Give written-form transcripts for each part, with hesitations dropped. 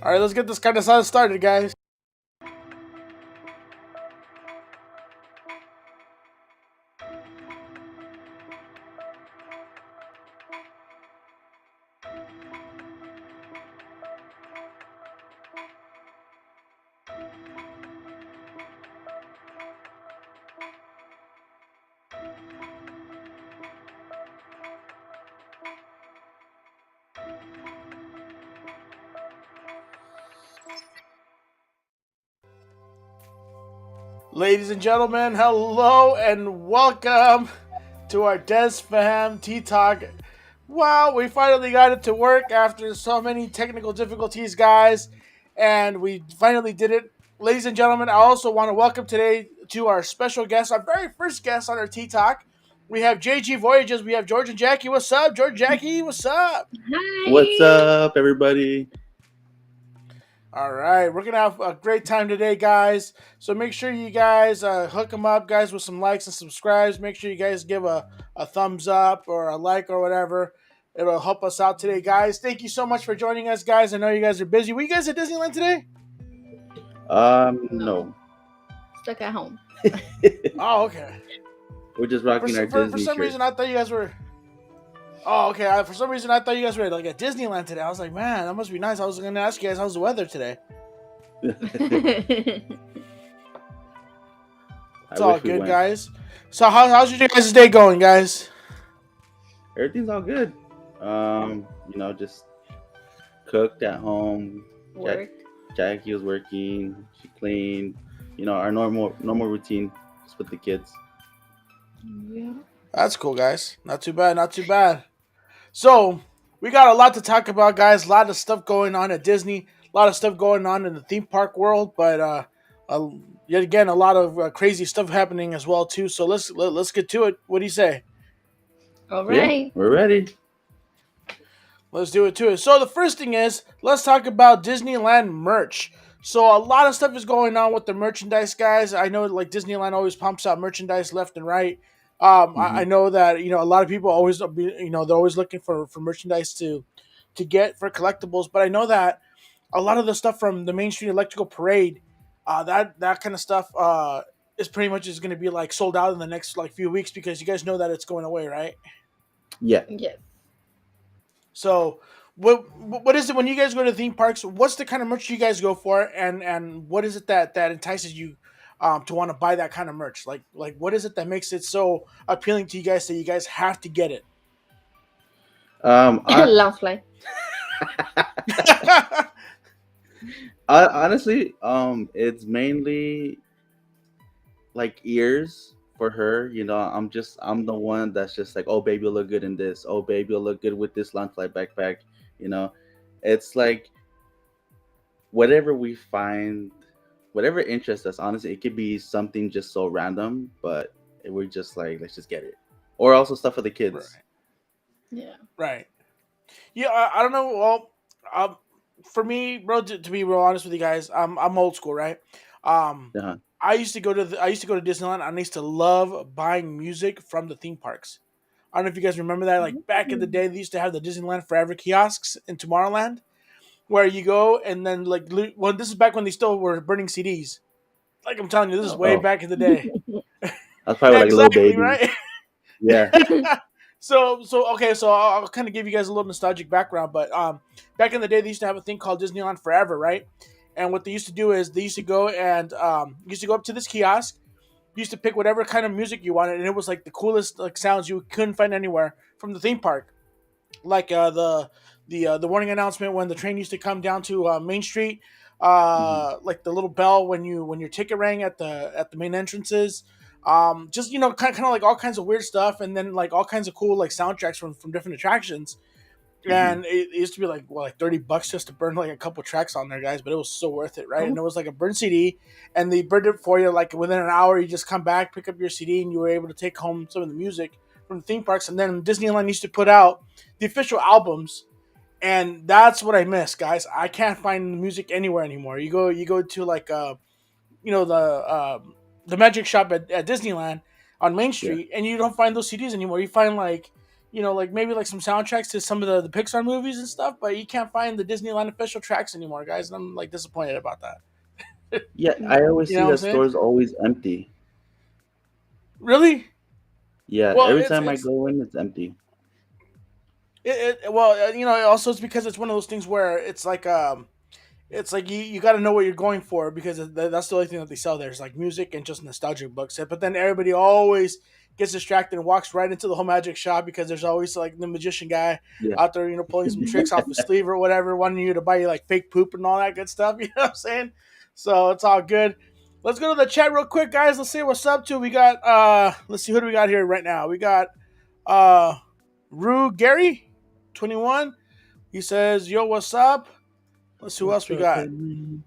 All right, let's get this kind of sound started, guys. Ladies and gentlemen, hello and welcome to our DESFAM Tea Talk. Wow, we finally got it to work after so many technical difficulties, guys, and we finally did it. Ladies and gentlemen, I also want to welcome today to our special guest, our very first guest on our Tea Talk. We have JG Voyages. We have George and Jacky. What's up, George and Jacky? What's up? Hi. What's up, everybody? All right, we're gonna have a great time today, guys. So make sure you guys hook them up, guys, with some likes and subscribes. Make sure you guys give a thumbs up or a like or whatever. It'll help us out today, guys. Thank you so much for joining us, guys. I know you guys are busy. Were you guys at Disneyland today? No. Stuck at home. Oh, okay. We're just rocking our Disney For some shirt. reason, I thought you guys were. Oh, okay. For some reason, I thought you guys were like at Disneyland today. I was like, man, that must be nice. I was gonna ask you guys how's the weather today. It's all good, guys. So how's your guys' day going, guys? Everything's all good. Just cooked at home. Work. Jacky was working. She cleaned. Our normal routine just with the kids. Yeah. That's cool, guys. Not too bad. Not too bad. So we got a lot to talk about, guys. A lot of stuff going on at Disney. A lot of stuff going on in the theme park world, but yet again, a lot of crazy stuff happening as well too. So let's get to it. What do you say? All right. Yeah, we're ready. Let's do it to it. So the first thing is, let's talk about Disneyland merch. So a lot of stuff is going on with the merchandise, guys. I know like Disneyland always pumps out merchandise left and right. I know that a lot of people always they're always looking for merchandise to get for collectibles. But I know that a lot of the stuff from the Main Street Electrical Parade, that kind of stuff is pretty much is going to be like sold out in the next like few weeks because you guys know that it's going away, right? Yeah. Yes. So what is it when you guys go to theme parks? What's the kind of merch you guys go for, and what is it that entices you to want to buy that kind of merch? Like what is it that makes it so appealing to you guys that you guys have to get it? Laugh like. Honestly, it's mainly like ears for her. I'm the one that's just like, oh baby, you'll look good in this. Oh baby, you'll look good with this launch flight backpack. It's like whatever we find, whatever interests us. Honestly, it could be something just so random, but we're just like, let's just get it. Or also stuff for the kids. Right. Yeah. Right. Yeah, I don't know. Well, for me, bro, to be real honest with you guys, I'm old school, right? Uh-huh. I used to go to Disneyland, and I used to love buying music from the theme parks. I don't know if you guys remember that. Like back in the day, they used to have the Disneyland Forever kiosks in Tomorrowland, where you go and then well, this is back when they still were burning CDs. Like I'm telling you, this is way back in the day. That's probably like exactly, a little baby, right? Yeah. So okay, so I'll kind of give you guys a little nostalgic background, but back in the day, they used to have a thing called Disneyland Forever, right? And what they used to do is they used to go and used to go up to this kiosk. You used to pick whatever kind of music you wanted, and it was like the coolest like sounds you couldn't find anywhere from the theme park, like the warning announcement when the train used to come down to Main Street, like the little bell when your ticket rang at the main entrances. Just kind of like all kinds of weird stuff, and then like all kinds of cool like soundtracks from different attractions. And it used to be like $30 just to burn like a couple tracks on there, guys. But it was so worth it, right? And it was like a burn CD, and they burned it for you like within an hour. You just come back, pick up your CD, and you were able to take home some of the music from the theme parks. And then Disneyland used to put out the official albums, and that's what I miss, guys. I can't find the music anywhere anymore. You go to like the magic shop at Disneyland on Main Street, and you don't find those CDs anymore. You find like like maybe like some soundtracks to some of the Pixar movies and stuff, but you can't find the Disneyland official tracks anymore, guys. And I'm like disappointed about that. Yeah, I always You see know what I'm that saying? store's always empty. Really? Yeah, Well, every it's time I it's go in, it's empty. also it's because it's one of those things where it's like you got to know what you're going for because that's the only thing that they sell there is like music and just nostalgic books. But then everybody always gets distracted and walks right into the whole magic shop because there's always like the magician guy Yeah. out there, pulling some tricks off his sleeve or whatever, wanting you to buy you like fake poop and all that good stuff. You know what I'm saying? So it's all good. Let's go to the chat real quick, guys. Let's see what's up to. We got let's see who do we got here right now. We got uh Rue Gary 21. He says, "Yo, what's up?" Let's see who else What's we up, got. baby?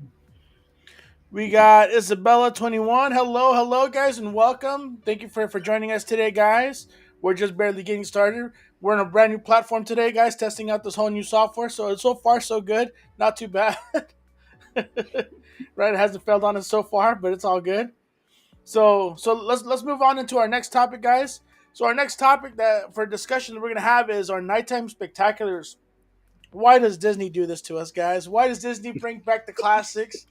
We got Isabella21. Hello, guys, and welcome. Thank you for joining us today, guys. We're just barely getting started. We're on a brand new platform today, guys, testing out this whole new software. So far, so good. Not too bad. Right? It hasn't failed on us so far, but it's all good. So let's move on into our next topic, guys. So our next topic that for discussion that we're gonna have is our nighttime spectaculars. Why does Disney do this to us, guys? Why does Disney bring back the classics?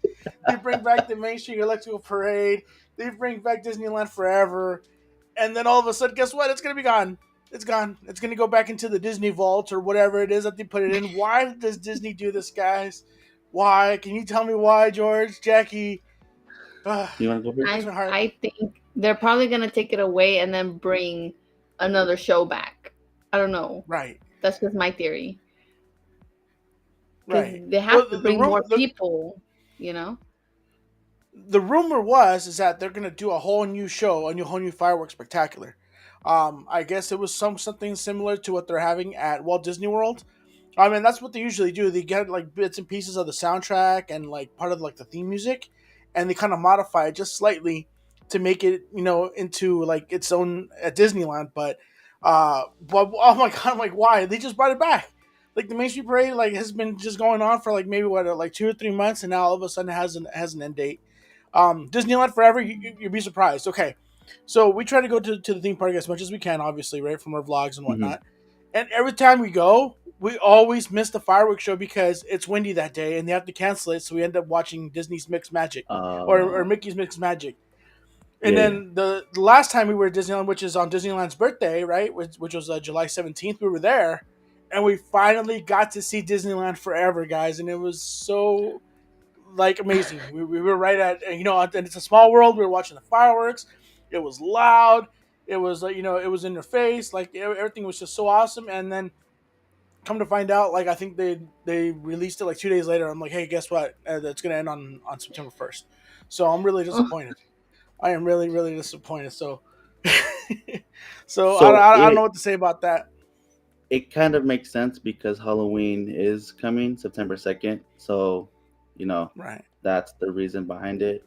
They bring back the Main Street Electrical Parade. They bring back Disneyland Forever. And then all of a sudden, guess what? It's going to be gone. It's gone. It's going to go back into the Disney vault or whatever it is that they put it in. Why does Disney do this, guys? Why? Can you tell me why, George? Jackie? You want to go first? Breaks my heart. I think they're probably gonna take it away and then bring another show back. I don't know. Right. That's just my theory. Because Right. they have to bring more the, people, you know? the rumor is that they're gonna do a whole new show, whole new fireworks spectacular. I guess it was something similar to what they're having at Walt Disney World. I mean, that's what they usually do. They get like bits and pieces of the soundtrack and like part of like the theme music, and they kind of modify it just slightly to make it, into like its own at Disneyland. But oh my god, I'm like, why? They just brought it back. Like the Main Street Parade, like has been just going on for like maybe like 2 or 3 months, and now all of a sudden it has an end date. Disneyland Forever, you'd be surprised. Okay, so we try to go to the theme park as much as we can, obviously, right, from our vlogs and Mm-hmm. whatnot. And every time we go, we always miss the fireworks show because it's windy that day and they have to cancel it. So we end up watching Disney's Mixed Magic or Mickey's Mixed Magic. And Yeah. then the last time we were at Disneyland, which is on Disneyland's birthday, right, which was July 17th, we were there. And we finally got to see Disneyland Forever, guys. And it was so like amazing. We were right at, and it's a small world. We were watching the fireworks. It was loud. It was like, it was in your face. Like everything was just so awesome. And then come to find out, like I think they released it like 2 days later. I'm like, hey, guess what? It's gonna end on September 1st. So I'm really Oh, disappointed. I am really really disappointed. So so So I don't know what to say about that. it kind of makes sense because Halloween is coming September 2nd. So, Right. that's the reason behind it.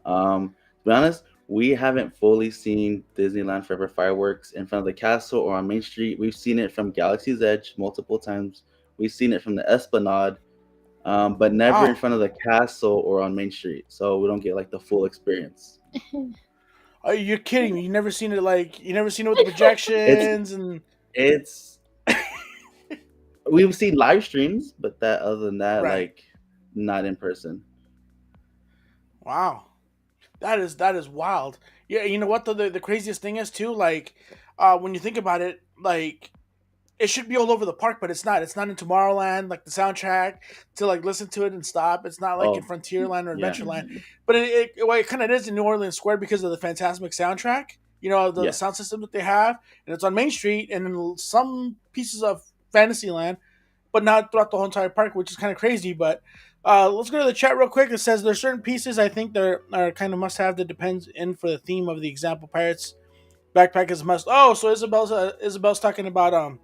To be honest, we haven't fully seen Disneyland Forever fireworks in front of the castle or on Main Street. We've seen it from Galaxy's Edge multiple times. We've seen it from the Esplanade, but never in Wow. front of the castle or on Main Street. So we don't get like the full experience. You're kidding me. You never seen it with the It's projections and it's we've seen live streams, but that other than that, right. like not in person. Wow. That is wild. Yeah, you know what the craziest thing is too, like when you think about it, like it should be all over the park, but it's not. It's not in Tomorrowland, like the soundtrack to like listen to it and stop. It's not like in Oh, Frontierland or yeah, Adventureland, but it kind of is in New Orleans Square because of the Fantasmic soundtrack. The yeah. sound system that they have, and it's on Main Street and in some pieces of Fantasyland, but not throughout the whole entire park, which is kind of crazy. But let's go to the chat real quick. It says there's certain pieces I think there are kind of must have that depends in for the theme of the example. Pirates backpack is a must. Oh, so Isabel's talking about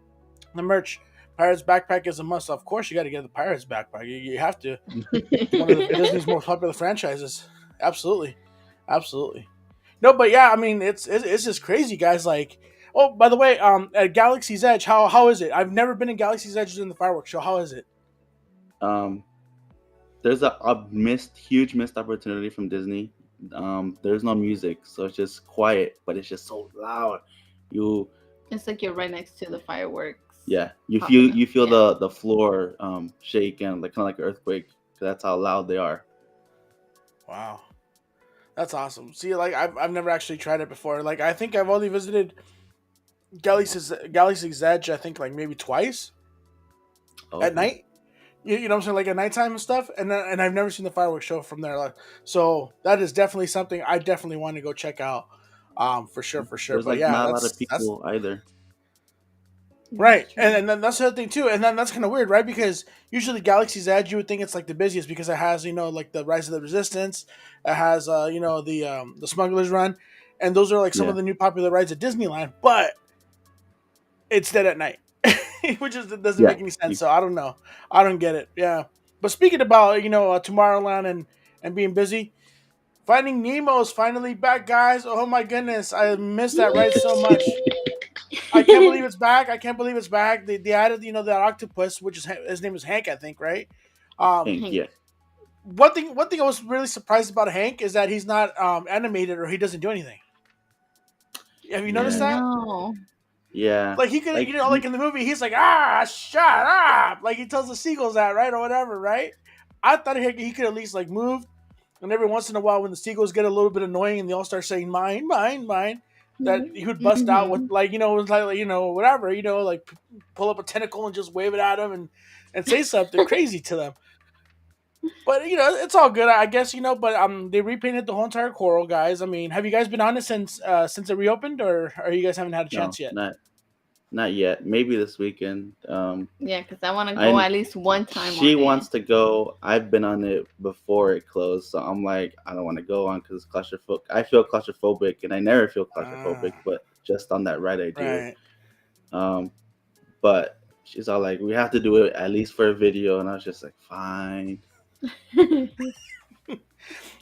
the merch. Pirates backpack is a must. Of course, you got to get the Pirates backpack. You have to. It's one of the Disney's most popular franchises. Absolutely, absolutely. No, but yeah, I mean, it's just crazy, guys. Like, oh, by the way, at Galaxy's Edge, how is it? I've never been in Galaxy's Edge during the fireworks show. How is it? Um, there's huge missed opportunity from Disney. There's no music, so it's just quiet, but it's just so loud. You It's like you're right next to the fireworks. Yeah, popping up. you feel Yeah. the floor shake and like kind of like an earthquake. That's how loud they are. Wow, that's awesome. See, like I've never actually tried it before. Like I think I've only visited Galaxy's Edge. I think like maybe twice at Okay. night. You know what I'm saying, like at nighttime and stuff. And I've never seen the fireworks show from there. Like, so that is definitely something I definitely want to go check out. For sure, for sure. There's But like yeah, not a lot of that's people either. right, That's true. and then that's the other thing too, and then that's kind of weird, right? Because usually Galaxy's Edge, you would think it's like the busiest because it has like the Rise of the Resistance, it has the Smuggler's Run, and those are like some Yeah. of the new popular rides at Disneyland, but it's dead at night, which is doesn't Yeah. make any sense. So I don't know, I don't get it. Yeah, but speaking about Tomorrowland and being busy, Finding Nemo is finally back, guys. Oh my goodness, I missed that ride so much. I can't believe it's back. I can't believe it's back. They added that octopus, which is his name is Hank, I think, right? Um, Hank, Hank. yeah. one thing I was really surprised about Hank is that he's not animated or he doesn't do anything. Have you I noticed Yeah. that? know. Yeah. Like he could, Like like in the movie, he's like, shut up, like he tells the seagulls that, right, or whatever, right? I thought he could at least like move, and every once in a while, when the seagulls get a little bit annoying and they all start saying mine, mine, mine, that he would bust out with Mhm. like it was like whatever, like pull up a tentacle and just wave it at them and say something crazy to them. But it's all good, I guess. But they repainted the whole entire coral, guys. I mean, have you guys been on it since it reopened, or you guys haven't had a no, chance yet? not yet. Maybe this weekend. Yeah, because I want to go I at least one time She on it. wants to go. I've been on it before it closed, so I'm like, I don't want to go on because claustrophobic. I feel claustrophobic, and I never feel claustrophobic, Ah, but just on that ride, I do. right. Um, but she's all like, we have to do it at least for a video, and I was just like, fine.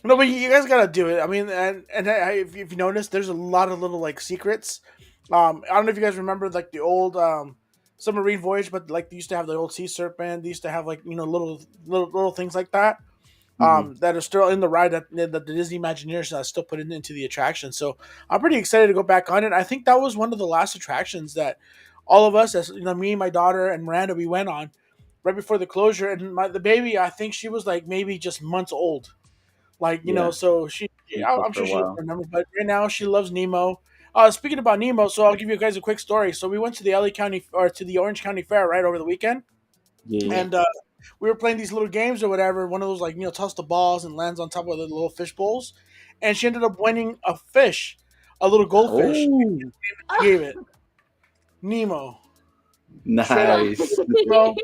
No, but you guys gotta do it. I mean, and if you notice, there's a lot of little like secrets. I don't know if you guys remember like the old submarine voyage, but like they used to have the old sea serpent. They used to have like little things like that. Hmm. That are still in the ride that the Disney Imagineers still put into the attraction. So I'm pretty excited to go back on it. I think that was one of the last attractions that all of us, as me, my daughter, and Miranda, we went on right before the closure. And the baby, I think she was like maybe just months old. Like Yeah, so been closed I'm for sure a she doesn't while. remember, but right now she loves Nemo. Speaking about Nemo, so I'll give you guys a quick story. So we went to the LA County or to the Orange County Fair right over the weekend, Yeah, yeah. Yeah. and we were playing these little games or whatever. One of those like toss the balls and lands on top of the little fish bowls, and she ended up winning a fish, a little goldfish. Oh, She gave it Nemo, straight up nice. Nemo.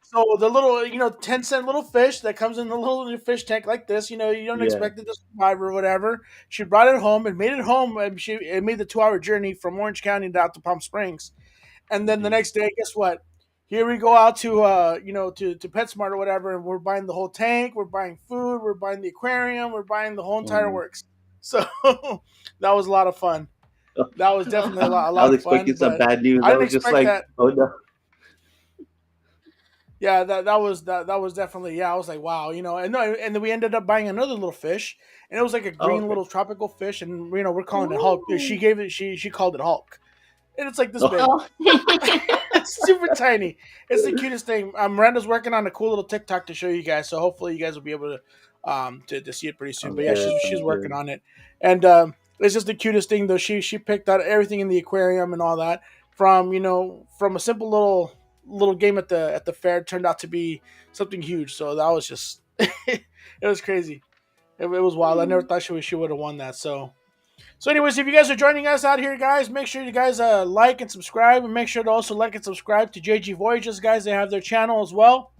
So the little 10-cent little fish that comes in the little fish tank like this, you don't Yeah. expect it to survive or whatever. She brought it home and made it home, and it made the 2-hour journey from Orange County down to Palm Springs. And then the Damn. next day, guess what? Here we go out to to PetSmart or whatever, and we're buying the whole tank, we're buying food, we're buying the aquarium, we're buying the whole Oh entire no. works. So that was a lot of fun. That was definitely a Oh. lot, a I lot was of fun, expecting some but bad news. I I didn't was just expect like, that. oh no. Yeah, that was definitely, yeah. I was like, wow, and no, and then we ended up buying another little fish, and it was like a Oh, green okay. little tropical fish, and we're calling it Hulk. Ooh. She called it Hulk, and it's like this Oh, big. Oh. It's super tiny. It's the cutest thing. Miranda's working on a cool little TikTok to show you guys, so hopefully you guys will be able to see it pretty soon. sounds But yeah, good. she's Sounds working good. on it, and it's just the cutest thing though. She picked out everything in the aquarium and all that from from a simple little game at the fair turned out to be something huge. So that was just it was crazy. It was wild. I never thought she would have won that. So, anyways, if you guys are joining us out here, guys, make sure you guys like and subscribe, and make sure to also like and subscribe to JG Voyages, guys. They have their channel as well.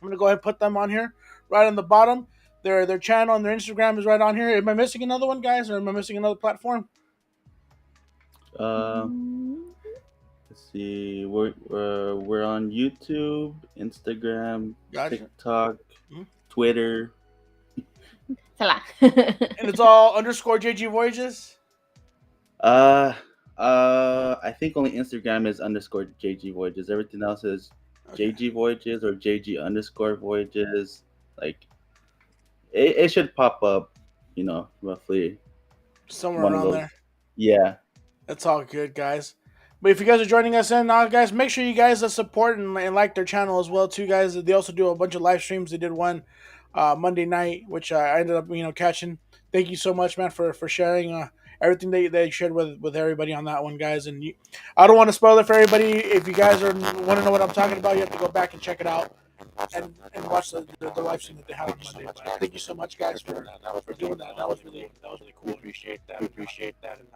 I'm gonna go ahead and put them on here, right on the bottom. Their channel and their Instagram is right on here. Am I missing another one, guys, or am I missing another platform? Uh, let's see. We're on YouTube, Instagram, Gotcha. TikTok, Mhm. Twitter. Salah. And it's all underscore JG Voyages. Uh, I think only Instagram is underscore JG Voyages. Everything else is Okay, JG Voyages or JG underscore Voyages. Like it should pop up, roughly somewhere one of around those. there. Yeah. That's all good, guys. But if you guys are joining us in now, guys, make sure you guys support and like their channel as well too, guys. They also do a bunch of live streams. They did one Monday night, which I ended up catching. Thank you so much, man, for sharing everything they shared with everybody on that one, guys. And I don't want to spoil it for everybody. If you guys want to know what I'm talking about, you have to go back and check it out and watch the live stream that they had on Monday. But thank you so much, guys, for doing that. That was really cool. Appreciate that. And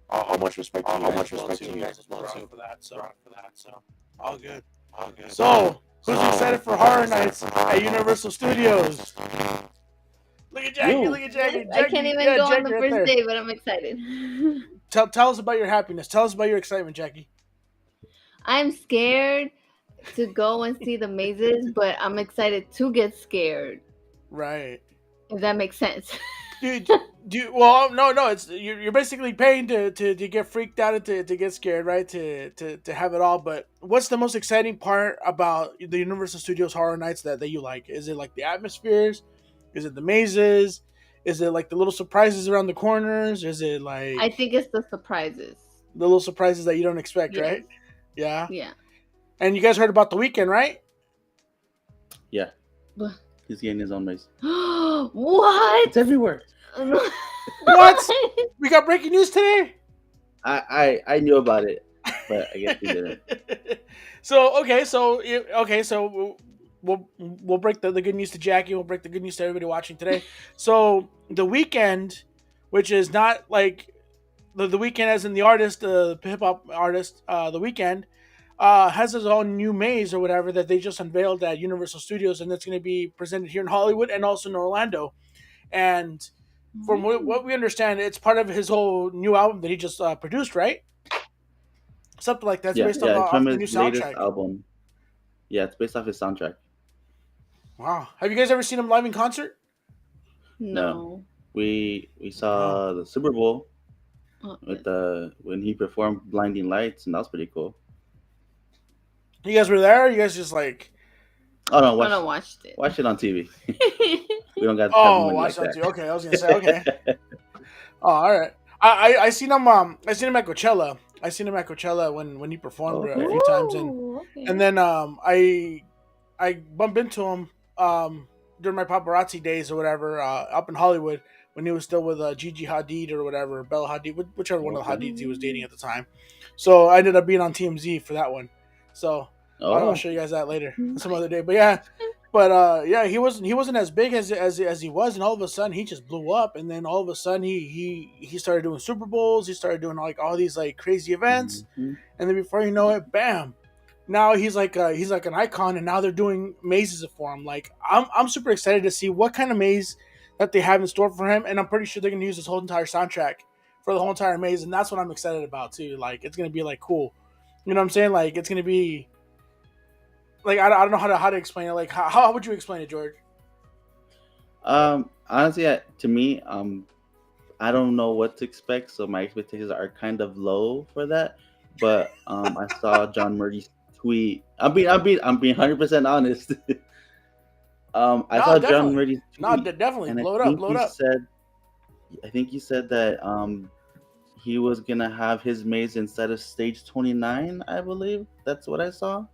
how much respect to you guys as well too for that. So all good. So who's excited for Horror Nights at Universal Studios? Look at Jacky. Woo. Look at Jacky. I can't even go on the Jacky first day, but I'm excited. Tell us about your happiness. Tell us about your excitement, Jacky. I'm scared to go and see the mazes, but I'm excited to get scared. Right. If that makes sense. Well, no. It's you're basically paying to get freaked out and to get scared, right? To have it all. But what's the most exciting part about the Universal Studios Horror Nights that you like? Is it like the atmospheres? Is it the mazes? Is it like the little surprises around the corners? Is it like I think it's the surprises. The little surprises that you don't expect, Yes. right? Yeah. Yeah. And you guys heard about the weekend, right? Yeah. He's getting his own maze. What? It's everywhere. What? We got breaking news today? I knew about it, but I guess we didn't. So we'll break the good news to Jacky. We'll break the good news to everybody watching today. So the weekend, which is not like the weekend as in the artist, the hip hop artist, the weekend, has his own new maze or whatever that they just unveiled at Universal Studios, and that's going to be presented here in Hollywood and also in Orlando. And from what we understand, it's part of his whole new album that he just produced, right? Something like that. It's based off from the his new latest soundtrack. album. Yeah, it's based off his soundtrack. Wow. Have you guys ever seen him live in concert? No. We saw the Super Bowl with when he performed Blinding Lights, and that was pretty cool. You guys were there? Or you guys just like? Oh no, watched it. Watch it on TV. We don't got. Watch it on TV. Okay, I was gonna say okay. Oh, all right. I seen him. I seen him at Coachella. I seen him at Coachella when he performed a few times, and then I bumped into him during my paparazzi days or whatever up in Hollywood when he was still with Gigi Hadid or whatever, Bella Hadid, whichever one of the Hadids he was dating at the time. So I ended up being on TMZ for that one. So I'll show you guys that later some other day. But yeah, he wasn't as big as he was, and all of a sudden he just blew up. And then all of a sudden he started doing Super Bowls. He started doing like all these like crazy events, and then before you know it, bam! Now he's like an icon, and now they're doing mazes for him. Like I'm super excited to see what kind of maze that they have in store for him, and I'm pretty sure they're gonna use this whole entire soundtrack for the whole entire maze, and that's what I'm excited about too. Like it's gonna be like cool, you know what I'm saying? Like it's gonna be like I don't know how to explain it. Like how would you explain it, George? Honestly, to me, I don't know what to expect, so my expectations are kind of low for that. But I saw John Murray's tweet. I'm being 100% honest. I saw John Murray's tweet. No, definitely and blow it up. I think he said that he was gonna have his maze instead of stage 29. I believe that's what I saw.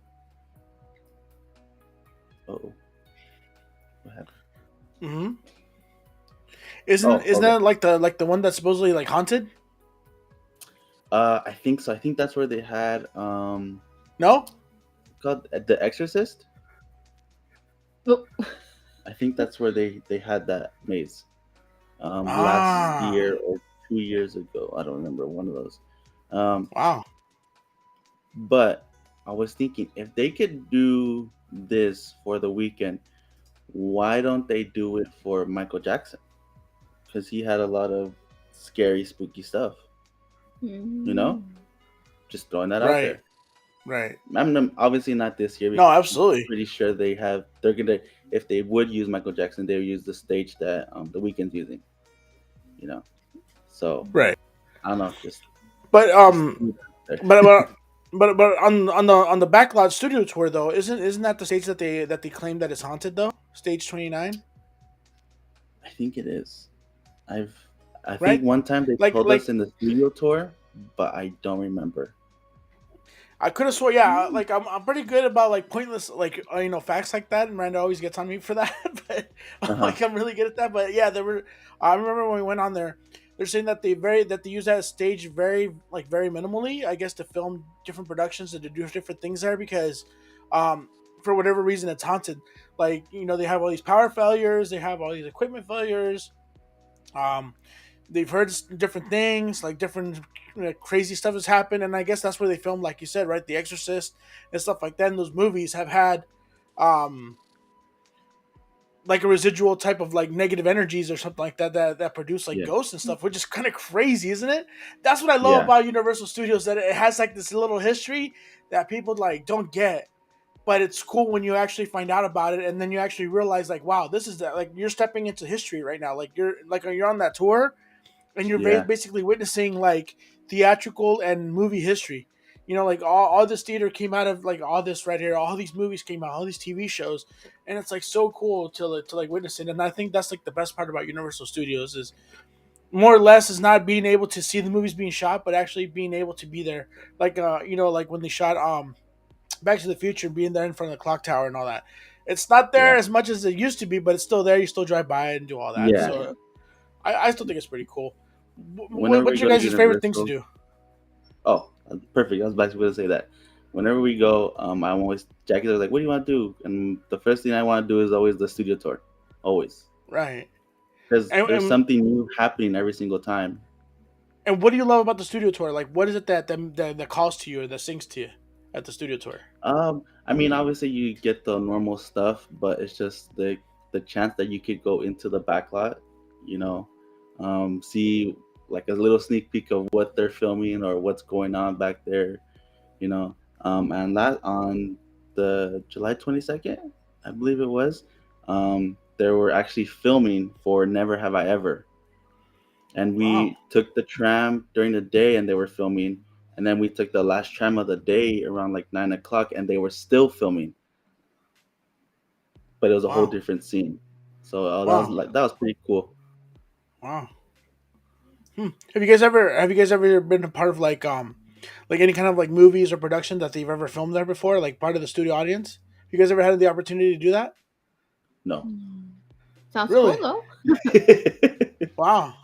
Oh, what happened? Mm-hmm. Isn't that like the one that's supposedly like haunted? I think so. I think that's where they had No? Called The Exorcist. Oh. I think that's where they had that maze. Last year or 2 years ago. I don't remember, one of those. Wow. But I was thinking, if they could do this for the weekend, why don't they do it for Michael Jackson? Because he had a lot of scary, spooky stuff. You know? Just throwing that out there. Right. I'm obviously not this year. No, absolutely. I'm pretty sure they're gonna, if they would use Michael Jackson, they would use the stage that the Weeknd's using. You know? So right. I don't know, but on the Backlot Studio tour though, isn't that the stage that they claim that is haunted though? Stage 29? I think it is. I think one time they told us in the studio tour, but I don't remember. I could have swore, yeah. Like I'm pretty good about like pointless, like facts like that, and Miranda always gets on me for that. But Uh huh. like I'm really good at that. But yeah, there were. I remember when we went on there, they're saying that they use that stage very minimally, I guess, to film different productions and to do different things there because, um, for whatever reason, it's haunted. Like they have all these power failures, they have all these equipment failures. Um, they've heard different things, like different crazy stuff has happened, and I guess that's where they filmed, like you said, right, The Exorcist and stuff like that. And those movies have had, um, like a residual type of like negative energies or something like that produce like Yeah. ghosts and stuff, which is kind of crazy, isn't it? That's what I love Yeah. about Universal Studios, that it has like this little history that people like don't get. But it's cool when you actually find out about it, and then you actually realize, like, wow, this is that. Like, you're stepping into history right now. Like, you're on that tour, and you're Yeah. basically witnessing like theatrical and movie history. Like all this theater came out of like all this right here. All these movies came out, all these TV shows, and it's like so cool to like witness it. And I think that's like the best part about Universal Studios is more or less is not being able to see the movies being shot, but actually being able to be there. Like like when they shot Back to the Future, being there in front of the clock tower and all that. It's not there Yeah. as much as it used to be, but it's still there. You still drive by it and do all that. Yeah. So I still think it's pretty cool. Whenever we What's your go to guys' favorite things to Universal, do? oh, perfect. I was about to say that. Whenever we go, I'm always Jackie's always like, "What do you want to do?" And the first thing I want to do is always the studio tour, always, Right. because And, there's and something new happening every single time. and what do you love about the studio tour? Like, what is it that calls to you or that sings to you at the studio tour? I mean, obviously you get the normal stuff, but it's just the chance that you could go into the back lot, you know, see like a little sneak peek of what they're filming or what's going on back there, you know. And that on the July 22nd, I believe it was, they were actually filming for Never Have I Ever, and Wow. we took the tram during the day and they were filming, and then we took the last tram of the day around like 9 o'clock and they were still filming, but it was a whole Wow. different scene. So Wow. that was pretty cool. Wow. Have you guys ever been a part of like any kind of like movies or production that they've ever filmed there before, like part of the studio audience? You guys ever had the opportunity to do that? No. Sounds cool Really? though. Wow.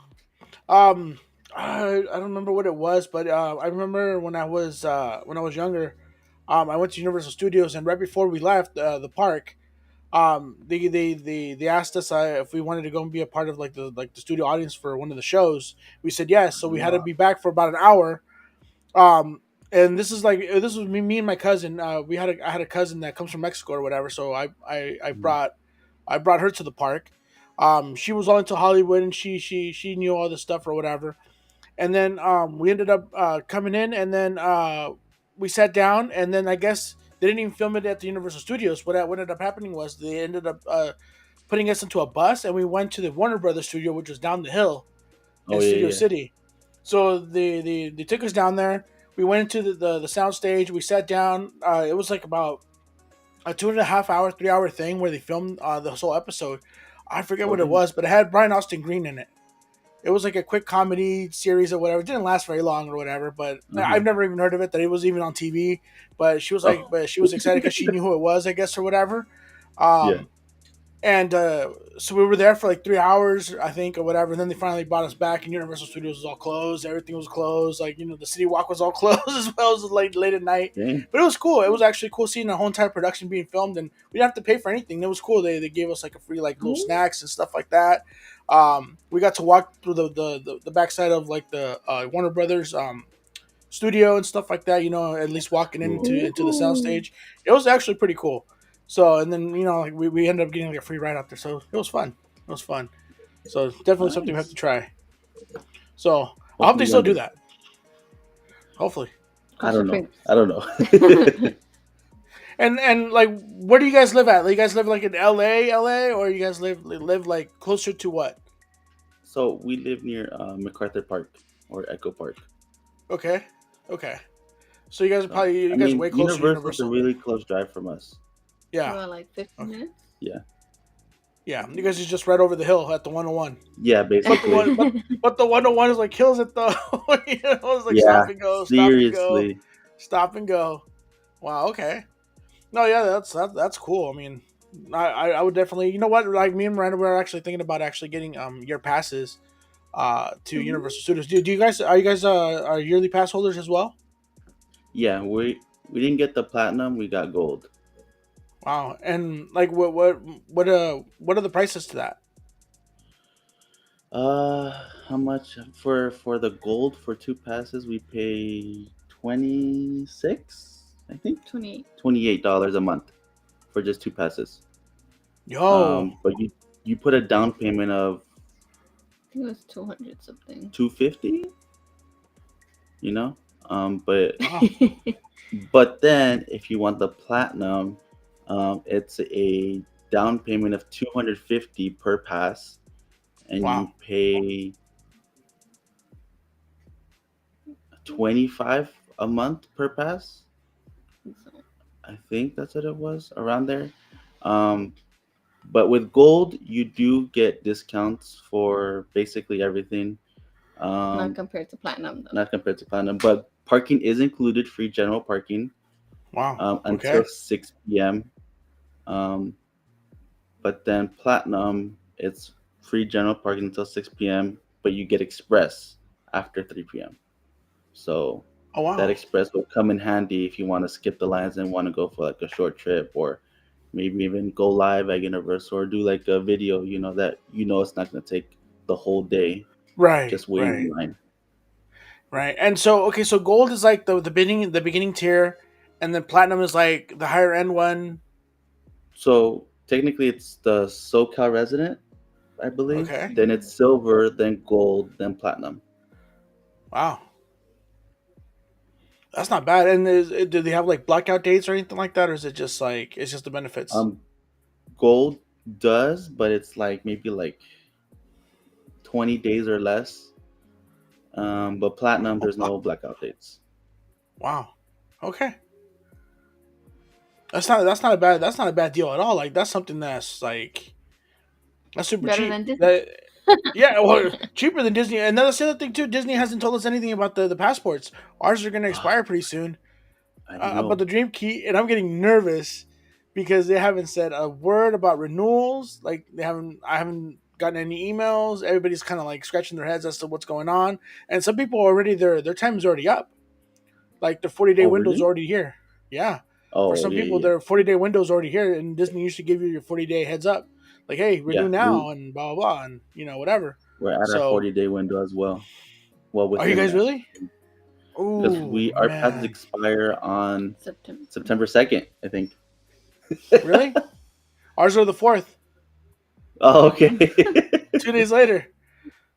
Um, I don't remember what it was, but I remember when I was younger, I went to Universal Studios, and right before we left the park, they asked us if we wanted to go and be a part of like the studio audience for one of the shows. We said yes, so we had to Wow. be back for about an hour. Um, and this was me and my cousin. I had a cousin that comes from Mexico or whatever, so I brought her to the park. She was all into Hollywood, and she knew all this stuff or whatever. And then we ended up coming in, and then we sat down, and then I guess they didn't even film it at the Universal Studios. What ended up happening was they ended up putting us into a bus, and we went to the Warner Brothers studio, which was down the hill in Oh yeah, Studio yeah. City. So they took us down there. We went into the sound stage. We sat down. It was like about a 2.5 hour, 3 hour thing where they filmed the whole episode. I forget Oh what it damn. was, but it had Brian Austin Green in it. It was like a quick comedy series or whatever. It didn't last very long or whatever, but Uh-huh. I've never even heard of it, that it was even on TV. Oh But she was excited because she knew who it was, I guess, or whatever. yeah. Um, and so we were there for like 3 hours, I think, or whatever. And then they finally brought us back, and Universal Studios was all closed. Everything was closed. Like, the City Walk was all closed as well as late at night. Dang. But it was cool. It was actually cool seeing the whole entire production being filmed, and we didn't have to pay for anything. It was cool. They gave us like a free like little Ooh. snacks and stuff like that. We got to walk through the backside of like the Warner Brothers studio and stuff like that. At least walking Cool. into the Ooh. soundstage, it was actually pretty cool. So, and then like we ended up getting like a free ride out there, so it was fun. It was fun. So it's definitely something we have to Nice. try. So I hope they Hopefully still one do day. that. Hopefully. I Cross don't your know. fingers. I don't know. And like, where do you guys live at? Like, you guys live like in LA, or you guys live like closer to what? So we live near MacArthur Park or Echo Park. Okay, okay. So you guys are So probably I you guys are mean, way closer to Universal's a Universal. really close drive from us. Yeah. Well, like 15 Okay. minutes. Yeah. Yeah. You guys are just right over the hill at the 101. Yeah, But the basically. one, but the 101 is like kills it though. It's like Yeah. stop and go, stop and go, Seriously. stop and go. Wow. Okay. No, yeah, that's cool. I mean, I would definitely. You know what? Like me and Miranda were actually thinking about actually getting year passes to Mhm. Universal Studios. Do you guys are you guys are yearly pass holders as well? Yeah, we didn't get the platinum. We got gold. Wow. And like what are the prices to that? How much for the gold for two passes? We pay 26, I think, 28. $28 a month for just two passes. Yo. But you put a down payment of I think it was 200 something. 250. You know, but Wow. but then if you want the platinum, it's a down payment of 250 per pass, and you Wow. pay 25 a month per pass. So, I think that's what it was around there. Um, but with gold, you do get discounts for basically everything. not Um, compared to platinum though. Not compared to platinum, but parking is included, free general parking Wow. until Okay. 6 p.m. Um, but then platinum, it's free general parking until 6 p.m., but you get express after 3 p.m. So Oh that wow. express will come in handy if you want to skip the lines and want to go for like a short trip, or maybe even go live at Universal or do like a video, that it's not going to take the whole day Right. just waiting in Right. line. Right. And so okay, so gold is like the beginning tier, and then platinum is like the higher end one. So technically it's the SoCal resident, I believe. Okay. Then it's silver, then gold, then platinum. Wow. That's not bad. And do they have like blackout dates or anything like that, or is it just like it's just the benefits? Um, Gold does, but it's like maybe like 20 days or less. But platinum, there's no blackout dates. Wow. Okay. That's not a bad deal at all. Like that's something that's like that's super Better cheap. than Disney. That yeah, well, cheaper than Disney. And that's the other thing too. Disney hasn't told us anything about the passports. Ours are going to expire pretty soon. I About know. the Dream Key, and I'm getting nervous because they haven't said a word about renewals. Like they haven't, I haven't gotten any emails. Everybody's kind of like scratching their heads as to what's going on, and some people already their time is already up. Like the 40-day Oh, window's really? already here. Yeah, for Oh, some yeah, people, yeah, their 40-day window's already here, and Disney used to give you your 40-day heads up, like hey, renew yeah. We now and blah blah blah, and whatever. we're at our So, 40-day window as well. Well, are you within guys that, really? because Oh we our passes man, expire on September. September 2nd, I think. really? Ours are the 4th, Oh, okay. 2 days later.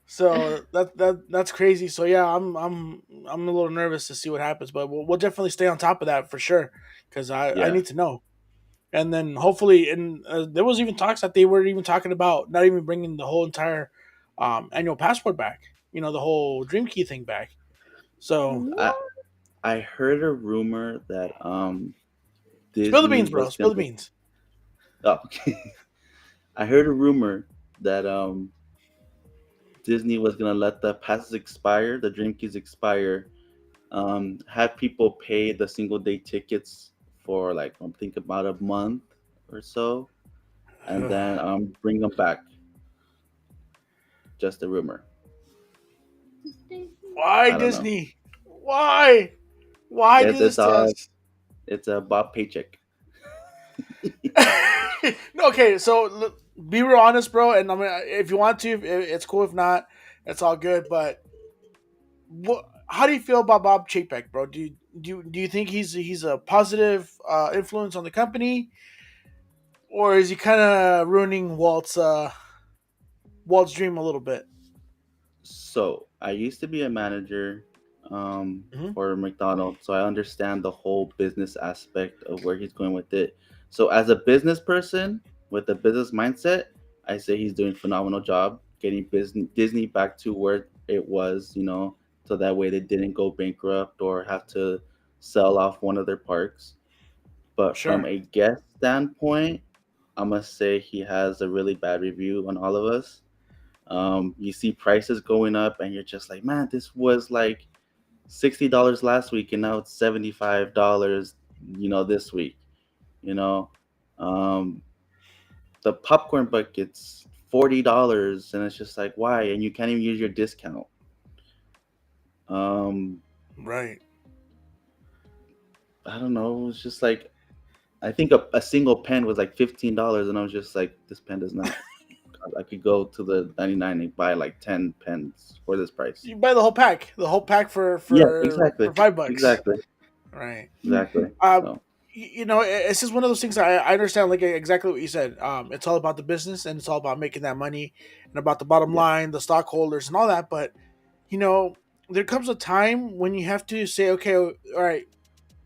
So that's crazy. So yeah, I'm a little nervous to see what happens, but we'll definitely stay on top of that for sure because I Yeah. need to know. And then hopefully, and there was even talks that they were even talking about not even bringing the whole entire annual passport back. The whole Dream Key thing back. So I What? I heard a rumor that spill the Disney beans, bro. was Spill gonna. the beans. Oh, okay. I heard a rumor that Disney was gonna let the passes expire, the Dream Keys expire, have people pay the single day tickets for like I think about a month or so, and then bring them back. Just a rumor. Why I don't know. Disney? Why? Why do It's this it's to all us? it's a Bob paycheck. No, okay, so be real honest, bro. And I mean, if you want to, it's cool. If not, it's all good. But how do you feel about Bob Chapek, bro? Do you think he's a positive influence on the company, or is he kind of ruining Walt's dream a little bit? So I used to be a manager Hmm. for McDonald's, so I understand the whole business aspect of where he's going with it. So as a business person with a business mindset, I say he's doing a phenomenal job getting Disney back to where it was, so that way they didn't go bankrupt or have to sell off one of their parks. But from Sure. a guest standpoint, I must say he has a really bad review on all of us. You see prices going up, and you're just like, man, this was like $60 last week, and now it's $75 this week. You know, um, the popcorn bucket's $40, and it's just like, why? And you can't even use your discount. Um, Right. I don't know. It's just like, I think a single pen was like $15, and I was just like, this pen does not. I could go to the 99 and buy like 10 pens for this price. You buy the whole pack for Yeah, for exactly, for $5. exactly, Right. exactly. Um, So it's just one of those things. I understand like exactly what you said. It's all about the business and it's all about making that money and about the bottom yeah, line, the stockholders and all that. But you know, there comes a time when you have to say, okay, all right,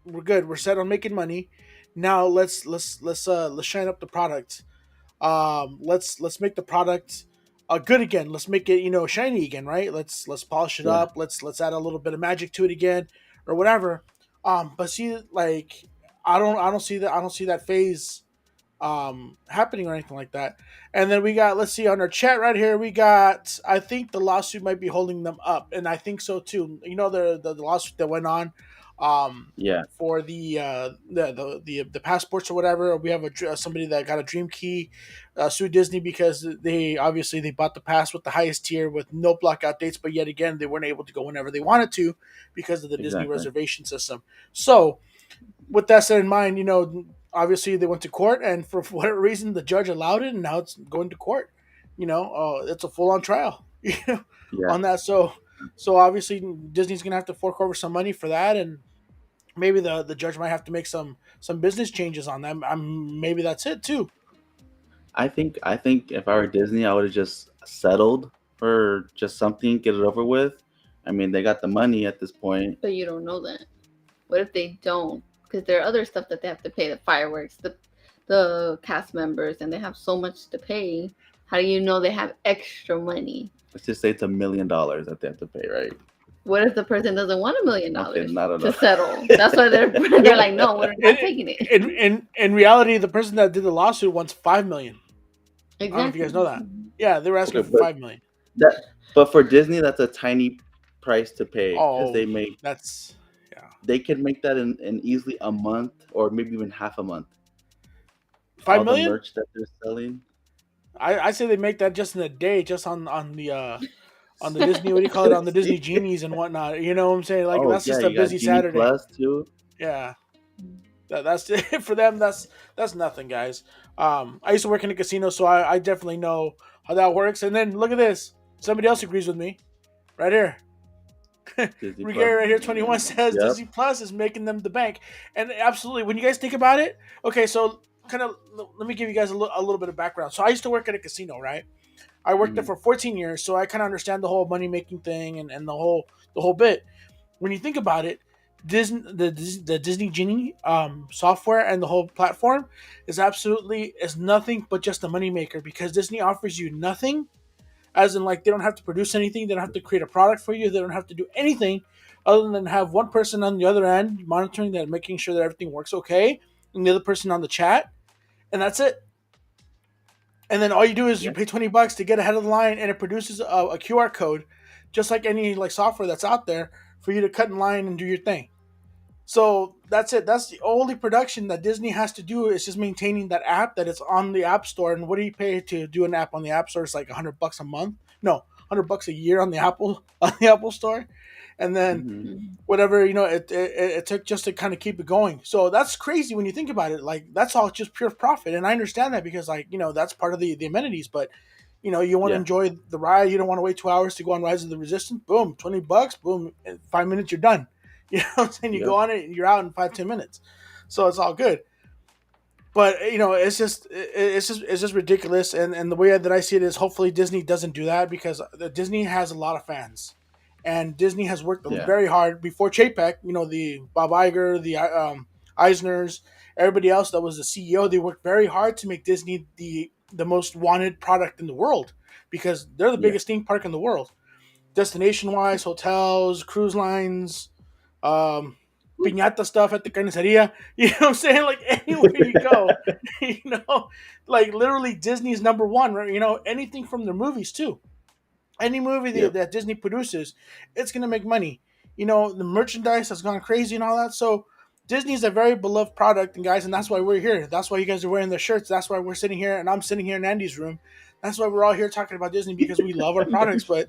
we're good. We're set on making money. Now let's shine up the product. Let's make the product good again. Let's make it shiny again, right? Let's polish it yeah, up. Let's add a little bit of magic to it again, or whatever. But see, like I don't see that phase happening or anything like that. And then we got, let's see, on our chat right here, we got, I think the lawsuit might be holding them up, and I think so too. The lawsuit that went on yeah, for the passports or whatever. We have somebody that got a dream key sued Disney because they bought the pass with the highest tier with no blockout dates, but yet again they weren't able to go whenever they wanted to because of the Disney exactly. reservation system. So with that said in mind, obviously they went to court, and for whatever reason, the judge allowed it, and now it's going to court. It's a full on trial. Yeah, On that. So obviously Disney's gonna have to fork over some money for that, and maybe the judge might have to make some business changes on them. Maybe that's it too. I think if I were Disney, I would have just settled for just something, get it over with. I mean, they got the money at this point. But you don't know that. What if they don't? Because there are other stuff that they have to pay, the fireworks, the cast members, and they have so much to pay. How do you know they have extra money? Let's just say it's $1 million that they have to pay, right? What if the person doesn't want $1 million Okay, not to enough. settle? That's why they're like, no, we're not taking it. In reality, the person that did the lawsuit wants 5 million. I don't know if you Exactly. guys know that. Yeah, they were asking Okay, for but 5 million. but for Disney, that's a tiny price to pay because Oh, that's yeah, they can make that in easily a month or maybe even half a month. five All the million. merch that they're selling. I say they make that just in a day, just on the Disney. What do you call it? On the Disney genies and whatnot. You know what I'm saying? Like Oh that's yeah, just a you got busy Genie Saturday. Plus too. Yeah, that's it for them. That's nothing, guys. I used to work in a casino, so I definitely know how that works. And then look at this. Somebody else agrees with me right here. Disney Plus. Rigary right here, 21 says Yep. Disney Plus is making them the bank. And absolutely, when you guys think about it, okay, so kind of let me give you guys a little bit of background. So I used to work at a casino, right? I worked there Mhm. for 14 years, so I kind of understand the whole money making thing and the whole bit. When you think about it, the Disney Genie software and the whole platform is nothing but just a moneymaker because Disney offers you nothing, as in like they don't have to produce anything, they don't have to create a product for you, they don't have to do anything other than have one person on the other end monitoring that, making sure that everything works okay, and the other person on the chat, and that's it. And then all you do is you Yeah. pay $20 to get ahead of the line, and it produces a QR code, just like any like software that's out there for you to cut in line and do your thing. So that's it. That's the only production that Disney has to do is just maintaining that app that it's on the App Store. And what do you pay to do an app on the App Store? It's like $100 a month. No, $100 a year on the Apple on the Apple Store, and then Mhm. whatever it took just to kind of keep it going. So that's crazy when you think about it. Like that's all just pure profit, and I understand that because like that's part of the amenities. But you want to Yeah. enjoy the ride. You don't want to wait 2 hours to go on Rise of the Resistance. Boom, $20. Boom, in 5 minutes you're done. You know what I'm saying? You Yep. go on it, you're out in 5-10 minutes. So it's all good. But it's just ridiculous. And the way that I see it is, hopefully Disney doesn't do that because Disney has a lot of fans, and Disney has worked Yeah. very hard before Chapek. The Bob Iger, the Eisners, everybody else that was the CEO. They worked very hard to make Disney the most wanted product in the world because they're the Yeah. biggest theme park in the world, destination wise, hotels, cruise lines, um, piñata stuff at the carniceria. You know what I'm saying? Like anywhere you go, you know, like literally Disney's number one, right? Anything from their movies too. Any movie Yep. that Disney produces, it's gonna make money. The merchandise has gone crazy and all that. So Disney is a very beloved product, and guys, and that's why we're here. That's why you guys are wearing the shirts. That's why we're sitting here, and I'm sitting here in Andy's room. That's why we're all here talking about Disney because we love our products. But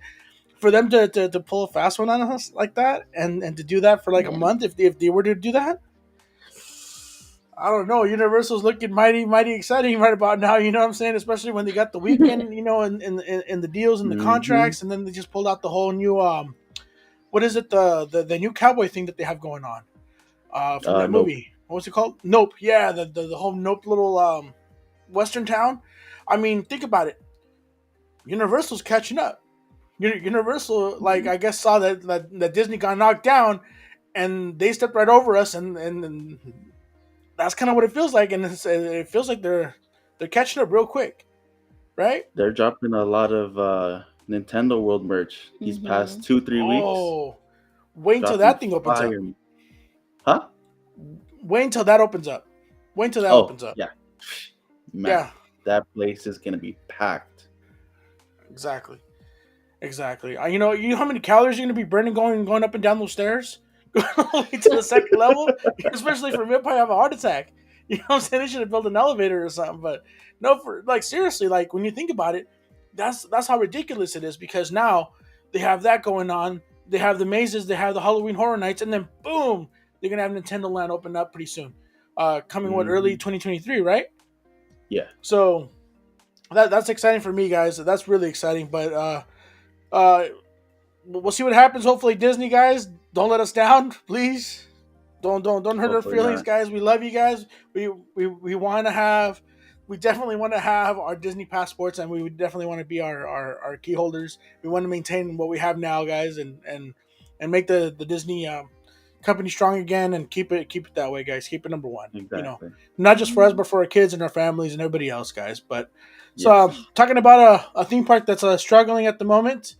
for them to pull a fast one on us like that, and to do that for like a Yeah. month, if they were to do that, I don't know. Universal's looking mighty exciting right about now. You know what I'm saying? Especially when they got the weekend, in the deals and the Mm-hmm. contracts, and then they just pulled out the whole new what is it, the new cowboy thing that they have going on from that Nope. movie. What was it called? Nope. Yeah, the whole Nope little western town. I mean, think about it. Universal's catching up. Universal, like, I guess, saw that Disney got knocked down, and they stepped right over us, and that's kind of what it feels like, and it feels like they're catching up real quick, right? They're dropping a lot of Nintendo World merch these past 2-3 weeks. Oh, wait until Dropping that thing opens up. fire. Huh? Wait until that opens up. Wait until that Oh, opens up. yeah. Man, Yeah, that place is gonna be packed. exactly. You know how many calories you're gonna be burning going up and down those stairs, going all the way to the second level. Especially for me, I'd probably have a heart attack. You know what I'm saying? They should have built an elevator or something. But no, for like seriously, like when you think about it, that's how ridiculous it is. Because now they have that going on. They have the mazes. They have the Halloween Horror Nights, and then boom, they're gonna have Nintendo Land open up pretty soon. Coming early 2023, right? Yeah. So that's exciting for me, guys. That's really exciting. But uh, we'll see what happens. Hopefully, Disney guys, don't let us down, please. Don't hurt our Hopefully feelings, not. guys. We love you guys. We want to have, we definitely want to have our Disney passports, and we would definitely want to be our key holders. We want to maintain what we have now, guys, and make the Disney company strong again, and keep it that way, guys. Keep it number one. Exactly. Not just for us, but for our kids and our families and everybody else, guys. But so Yes. talking about a theme park that's struggling at the moment.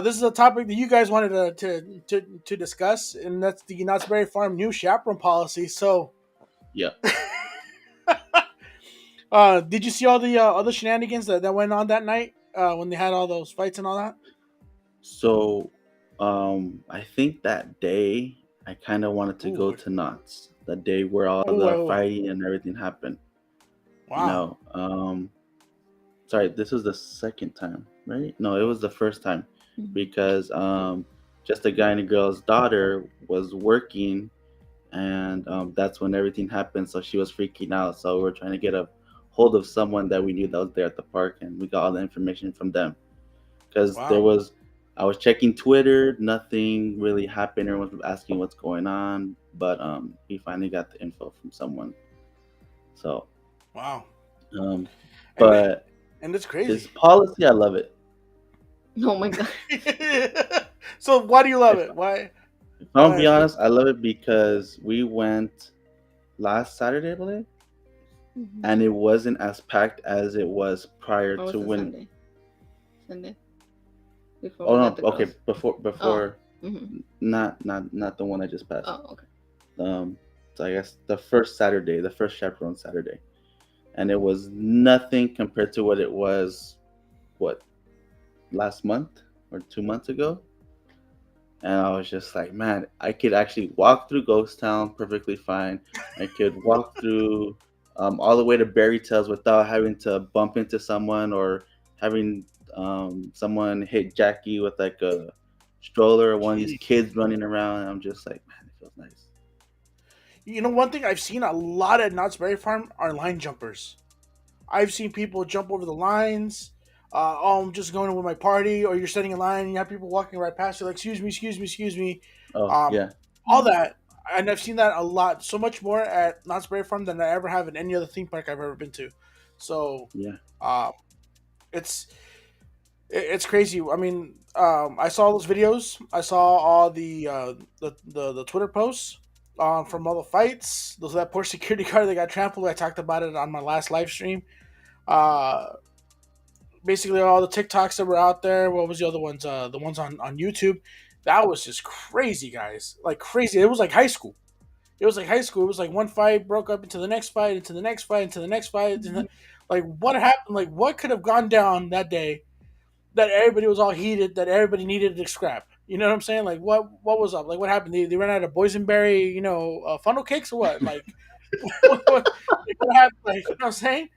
This is a topic that you guys wanted to discuss, and that's the Knott's Berry Farm new chaperone policy. So, Yeah. did you see all the other shenanigans that went on that night when they had all those fights and all that? So, I think that day I kind of wanted to go Ooh, to Knott's. The day where all the ooh, fighting and everything happened. wow, No. Sorry, this was the second time, right? No, it was the first time because just a guy and a girl's daughter was working, and that's when everything happened. So she was freaking out. So we were trying to get a hold of someone that we knew that was there at the park, and we got all the information from them because wow, I was checking Twitter, nothing really happened. Everyone was asking what's going on, but we finally got the info from someone. So, wow, um, and but and it's this crazy. policy, I love it. Oh my god. So why do you love If, it? Why? if I'm Go gonna be ahead. honest, I love it because we went last Saturday, I believe, and it wasn't as packed as it was prior Or was to it when. Sunday? Sunday? Before Oh we no, got the okay, girls. before, Mm-hmm. not the one I just passed. Oh, okay. So I guess the first Saturday, the first chaperone Saturday, and it was nothing compared to what it was, what, last month or 2 months ago. And I was just like, man, I could actually walk through Ghost Town perfectly fine. I could walk through all the way to Berry Tales without having to bump into someone or having someone hit Jacky with like a stroller or one of these Jeez. kids running around. And I'm just like, man, it feels nice. You know, one thing I've seen a lot at Knott's Berry Farm are line jumpers. I've seen people jump over the lines. Oh, I'm just going with my party, or you're standing in line and you have people walking right past you, like, excuse me. Oh Um, yeah, all that. And I've seen that a lot, so much more at Knott's Berry Farm than I ever have in any other theme park I've ever been to. So, yeah. uh, it's it's crazy. I mean, I saw those videos. I saw all the Twitter posts from all the fights. Those that poor security guard that got trampled. I talked about it on my last live stream. Uh, Basically, all the TikToks that were out there. What was the other ones? The ones on YouTube. That was just crazy, guys. Like crazy. It was like high school. It was like high school. It was like one fight broke up into the next fight, into the next fight, into the next fight. Like what happened? Like what could have gone down that day that everybody was all heated, that everybody needed to scrap. You know what I'm saying? Like, what was up? Like, what happened? They ran out of boysenberry, funnel cakes or what? Like, what happened? Like, you know what I'm saying?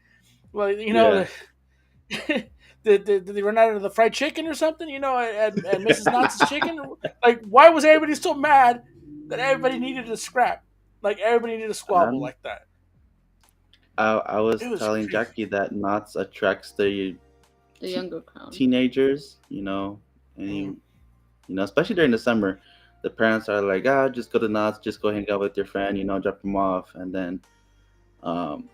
Like, Yeah. did they run out of the fried chicken or something? At Mrs. Knott's chicken? Like, why was everybody so mad that everybody needed to scrap? Like, everybody needed to squabble Um, like that. I was It was telling crazy. Jackie that Knott's attracts the The younger crowd. teenagers, and Mm, especially during the summer, the parents are like, just go to Knott's, just go hang out with your friend, drop them off, and then um,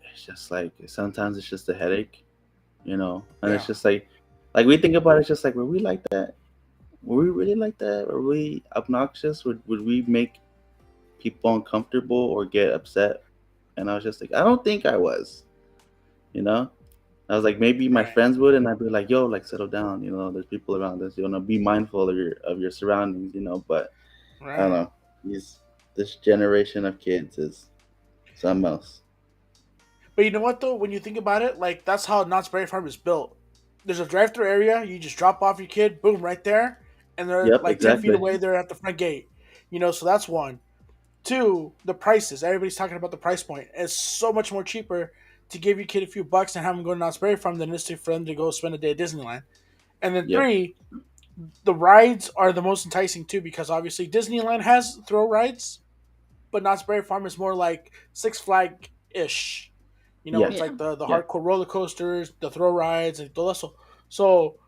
it's just like sometimes it's just a headache, and it's yeah, just like we think about it, it's just like, were we like that? Were we really like that? Were we obnoxious? Would we make people uncomfortable or get upset? And I was just like, I don't think I was, you know. I was like, maybe my right, friends would, and I'd be like, yo, like settle down, there's people around us, be mindful of your surroundings, But I don't right. know, this generation of kids is something else. But you know what though? When you think about it, like that's how Knott's Berry Farm is built. There's a drive-through area. You just drop off your kid, boom, right there, and they're Yep, like 10 feet exactly. away. They're at the front gate. So that's one. Two, the prices. Everybody's talking about the price point. It's so much more cheaper to give your kid a few bucks and have them go to Knott's Berry Farm than it is for them to go spend a day at Disneyland. And then Yep. three, the rides are the most enticing too because obviously Disneyland has throw rides, but Knott's Berry Farm is more like Six Flag ish. It's Yes. Yeah. like the Yeah. hardcore roller coasters, the throw rides, and todo eso. So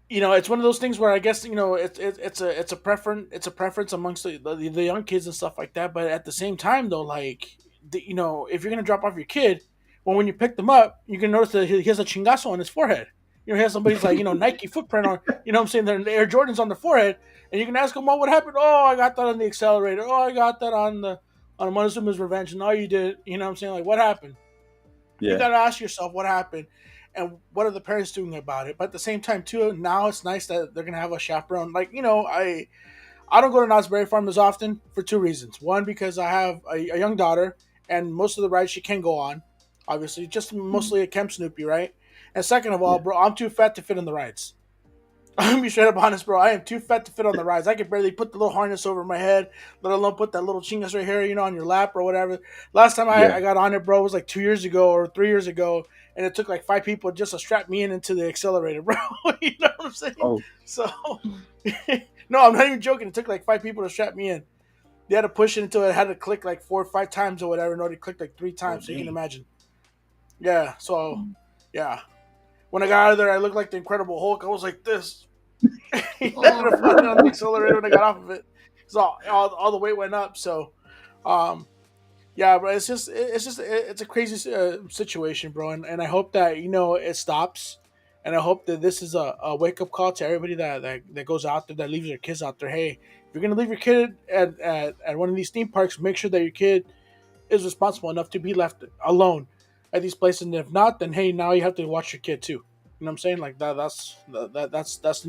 it's one of those things where I guess it's a preference amongst the young kids and stuff like that. But at the same time, though, like if you're gonna drop off your kid, well, when you pick them up, you can notice that he has a chingazo on his forehead. He has somebody's like Nike footprint on. I'm saying they're Air Jordans on the forehead, and you can ask him, "Oh, what happened? Oh, I got that on the accelerator. Oh, I got that on Montezuma's Revenge." And all you did, I'm saying, like, what happened? You Yeah. got to ask yourself what happened and what are the parents doing about it. But at the same time, too, now it's nice that they're gonna have a chaperone. Like I don't go to Knott's Berry Farm as often for two reasons. One, because I have a young daughter, and most of the rides she can go on, obviously, just mostly at Camp Snoopy, right? And second of all, Yeah. bro, I'm too fat to fit in the rides. I'm gonna be straight up honest, bro. I am too fat to fit on the rides. I can barely put the little harness over my head, let alone put that little chingas right here, on your lap or whatever. Last time I, Yeah. I got on it, bro, was like 2 years ago or 3 years ago, and it took like five people just to strap me in into the accelerator, bro. You know what I'm saying? Oh. So, no, I'm not even joking. It took like five people to strap me in. They had to push it until it had to click like 4 or 5 times or whatever. No, it clicked like three Oh, times, so you can dang. imagine. Yeah. So, yeah. When I got out of there, I looked like the Incredible Hulk. I was like this. He ended up falling on the Oh. accelerator when I got off of it. So all the weight went up. So, um, yeah, but it's a crazy situation, bro. And I hope that it stops. And I hope that this is a wake up call to everybody that goes out there that leaves their kids out there. Hey, if you're gonna leave your kid at one of these theme parks, make sure that your kid is responsible enough to be left alone at these places. And if not, then hey, now you have to watch your kid too. You know what I'm saying? Like that's the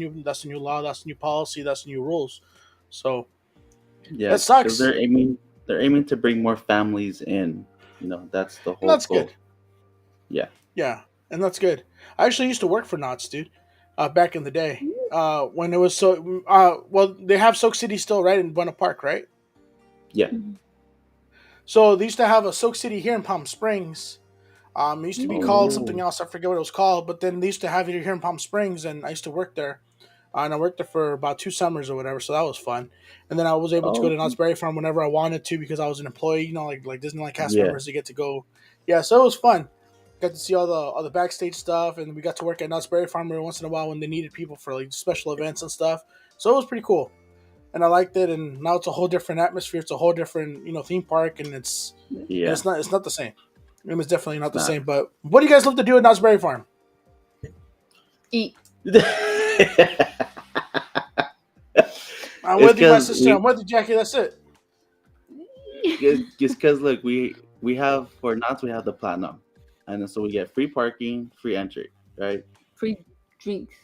new law, that's the new policy, that's the new rules. So Yeah, that because sucks. they're aiming to bring more families in. That's the And whole that's good. goal. Yeah. Yeah, and that's good. I actually used to work for Knott's, dude, back in the day. When it was well, they have Soak City still, right, in Buena Park, right? Yeah. So they used to have a Soak City here in Palm Springs. It used to be called something Oh. else. I forget what it was called, but then they used to have it here in Palm Springs, and I used to work there. And I worked there for about 2 summers or whatever, so that was fun. And then I was able to go Oh. to Knott's Berry Farm whenever I wanted to because I was an employee, like Disneyland cast Yeah. members. To get to go, yeah. So it was fun. Got to see all the backstage stuff, and we got to work at Knott's Berry Farm every once in a while when they needed people for like special events and stuff. So it was pretty cool, and I liked it. And now it's a whole different atmosphere. It's a whole different theme park, and it's and Yeah. it's not the same. It's definitely not It's the not. same. But what do you guys love to do at Knott's Berry Farm? Eat. I'm It's with you, my because sister. I'm with you, Jackie. That's it. just because look, we have for Knott's we have the platinum, and then so we get free parking, free entry, right? Free drinks.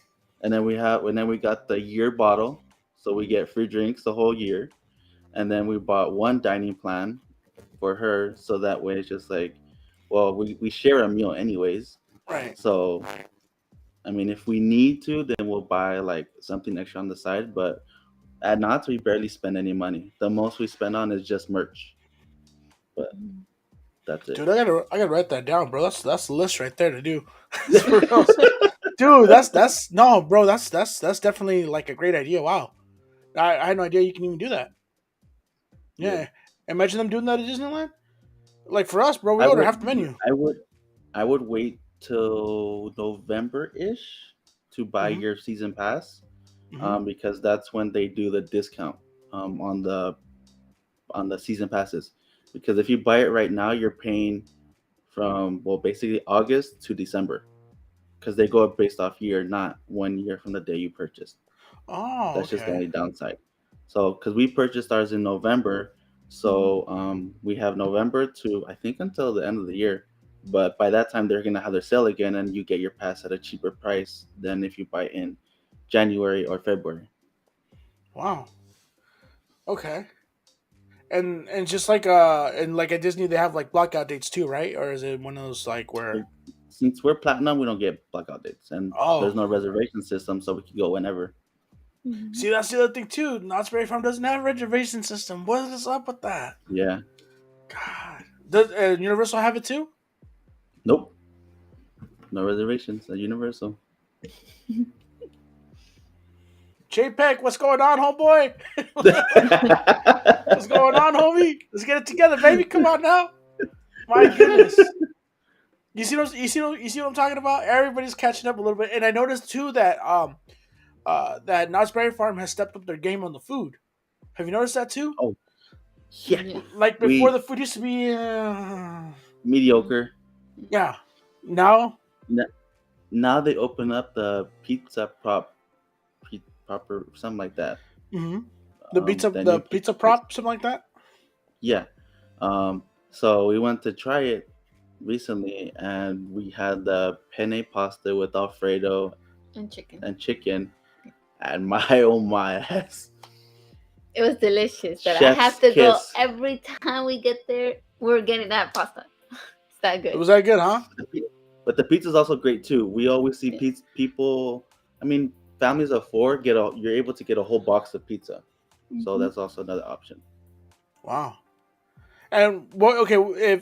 And then we got the year bottle, so we get free drinks the whole year. And then we bought one dining plan for her, so that way it's just like, well, we share a meal anyways. Right. So I mean, if we need to, then we'll buy like something extra on the side. But at Knott's, we barely spend any money. The most we spend on is just merch. But that's it. Dude, I gotta write that down, bro. That's the list right there to do. For real. Dude, that's no, bro. That's definitely like a great idea. Wow, I had no idea you can even do that. Yeah. Yeah, imagine them doing that at Disneyland. Like for us, bro, we I order would, half the menu. I would, I would wait till November ish to buy Hmm. your season pass, Hmm. because that's when they do the discount on the season passes. Because if you buy it right now, you're paying from, well, basically August to December, because they go up based off year, not 1 year from the day you purchased. Oh, That's just the okay. only downside. So, because we purchased ours in November, so we have November to, I think, until the end of the year. But by that time, they're gonna have their sale again, and you get your pass at a cheaper price than if you buy in January or February. Wow. Okay. And just like and like at Disney they have like blackout dates too, right? Or is it one of those like where? So, since we're platinum, we don't get blackout dates, and Oh, there's no reservation system, so we can go whenever. see, that's the other thing too. Knott's Berry Farm doesn't have a reservation system. What is up with that? Yeah. God, does Universal have it too? Nope. No reservations at Universal. JPEG, what's going on, homeboy? What's going on, homie? Let's get it together, baby. Come on now. My goodness. You see what I'm talking about? Everybody's catching up a little bit, and I noticed too that Knott's Berry Farm has stepped up their game on the food. Have you noticed that too? Oh, yeah. Yeah. Like before, We the food used to be, mediocre. yeah. Now, N- Now they open up the pizza proper, something like that. mhm. The the new pizza pizza place. prop, something like that. Yeah. So we went to try it recently, and we had the penne pasta with Alfredo And chicken. and chicken. And my oh my ass, It was delicious. That I chef's have to go kiss. every time we get there. We're getting that pasta. It's that good. Was that good, huh? But the pizza's also great too. We always see Yeah. people. I mean, families of four you're able to get a whole box of pizza. So Mhm. that's also another option. Wow. And what? Okay,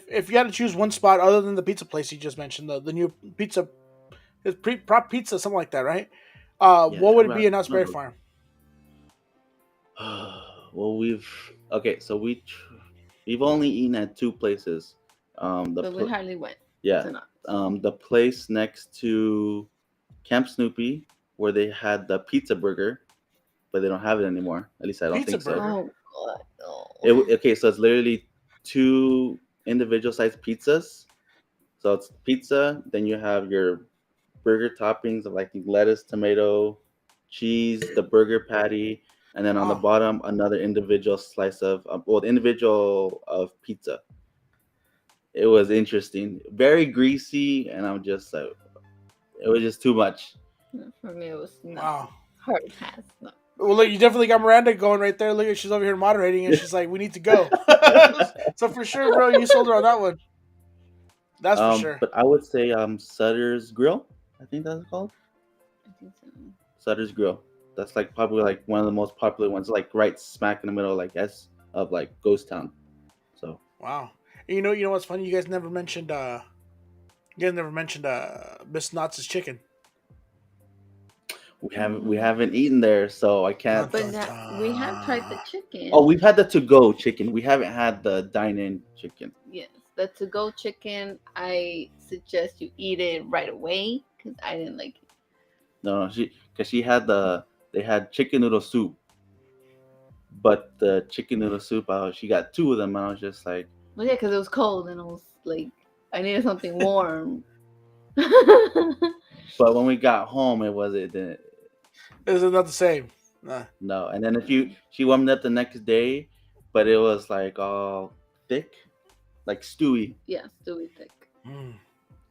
if you had to choose one spot other than the pizza place you just mentioned, the new pizza, it's prop pizza, something like that, right? Yeah, What would it be in Knott's one Berry of Farm? those. Well, okay. So we've only eaten at two places. The But we hardly went yeah, to not. the place next to Camp Snoopy where they had the pizza burger, but they don't have it anymore. At least I don't Pizza think so. burger? Oh God, no. Okay, so it's literally two individual sized pizzas. So it's pizza, then you have your burger toppings of like lettuce, tomato, cheese, the burger patty, and then on the Oh, bottom another individual slice of individual of pizza. It was interesting, very greasy, and I'm just like, it was just too much. No, for me, it was no wow. hard pass. No. Well, look, you definitely got Miranda going right there. Look, she's over here moderating, and she's like, "We need to go." So for sure, bro, you sold her on that one. That's for sure. But I would say Sutter's Grill. I think that's called I think so. Sutter's Grill. That's like probably like one of the most popular ones, like right smack in the middle, like of like Ghost Town. So Wow. And you know what's funny? You guys never mentioned Miss Knott's chicken. we haven't eaten there, so I can't. But now we have tried the chicken. Oh, we've had the to go chicken. We haven't had the dine in chicken. Yes, the to-go chicken. I suggest you eat it right away because I didn't like it. No, she had they had chicken noodle soup, but the chicken noodle soup, she got two of them, and I was just like, Well, yeah, because it was cold and I was like, I needed something warm. but when we got home, it didn't. Is it not the same? Nah. No, and then she warmed it up the next day, but it was like all thick, like stewy. Yeah, stewy thick. Mm.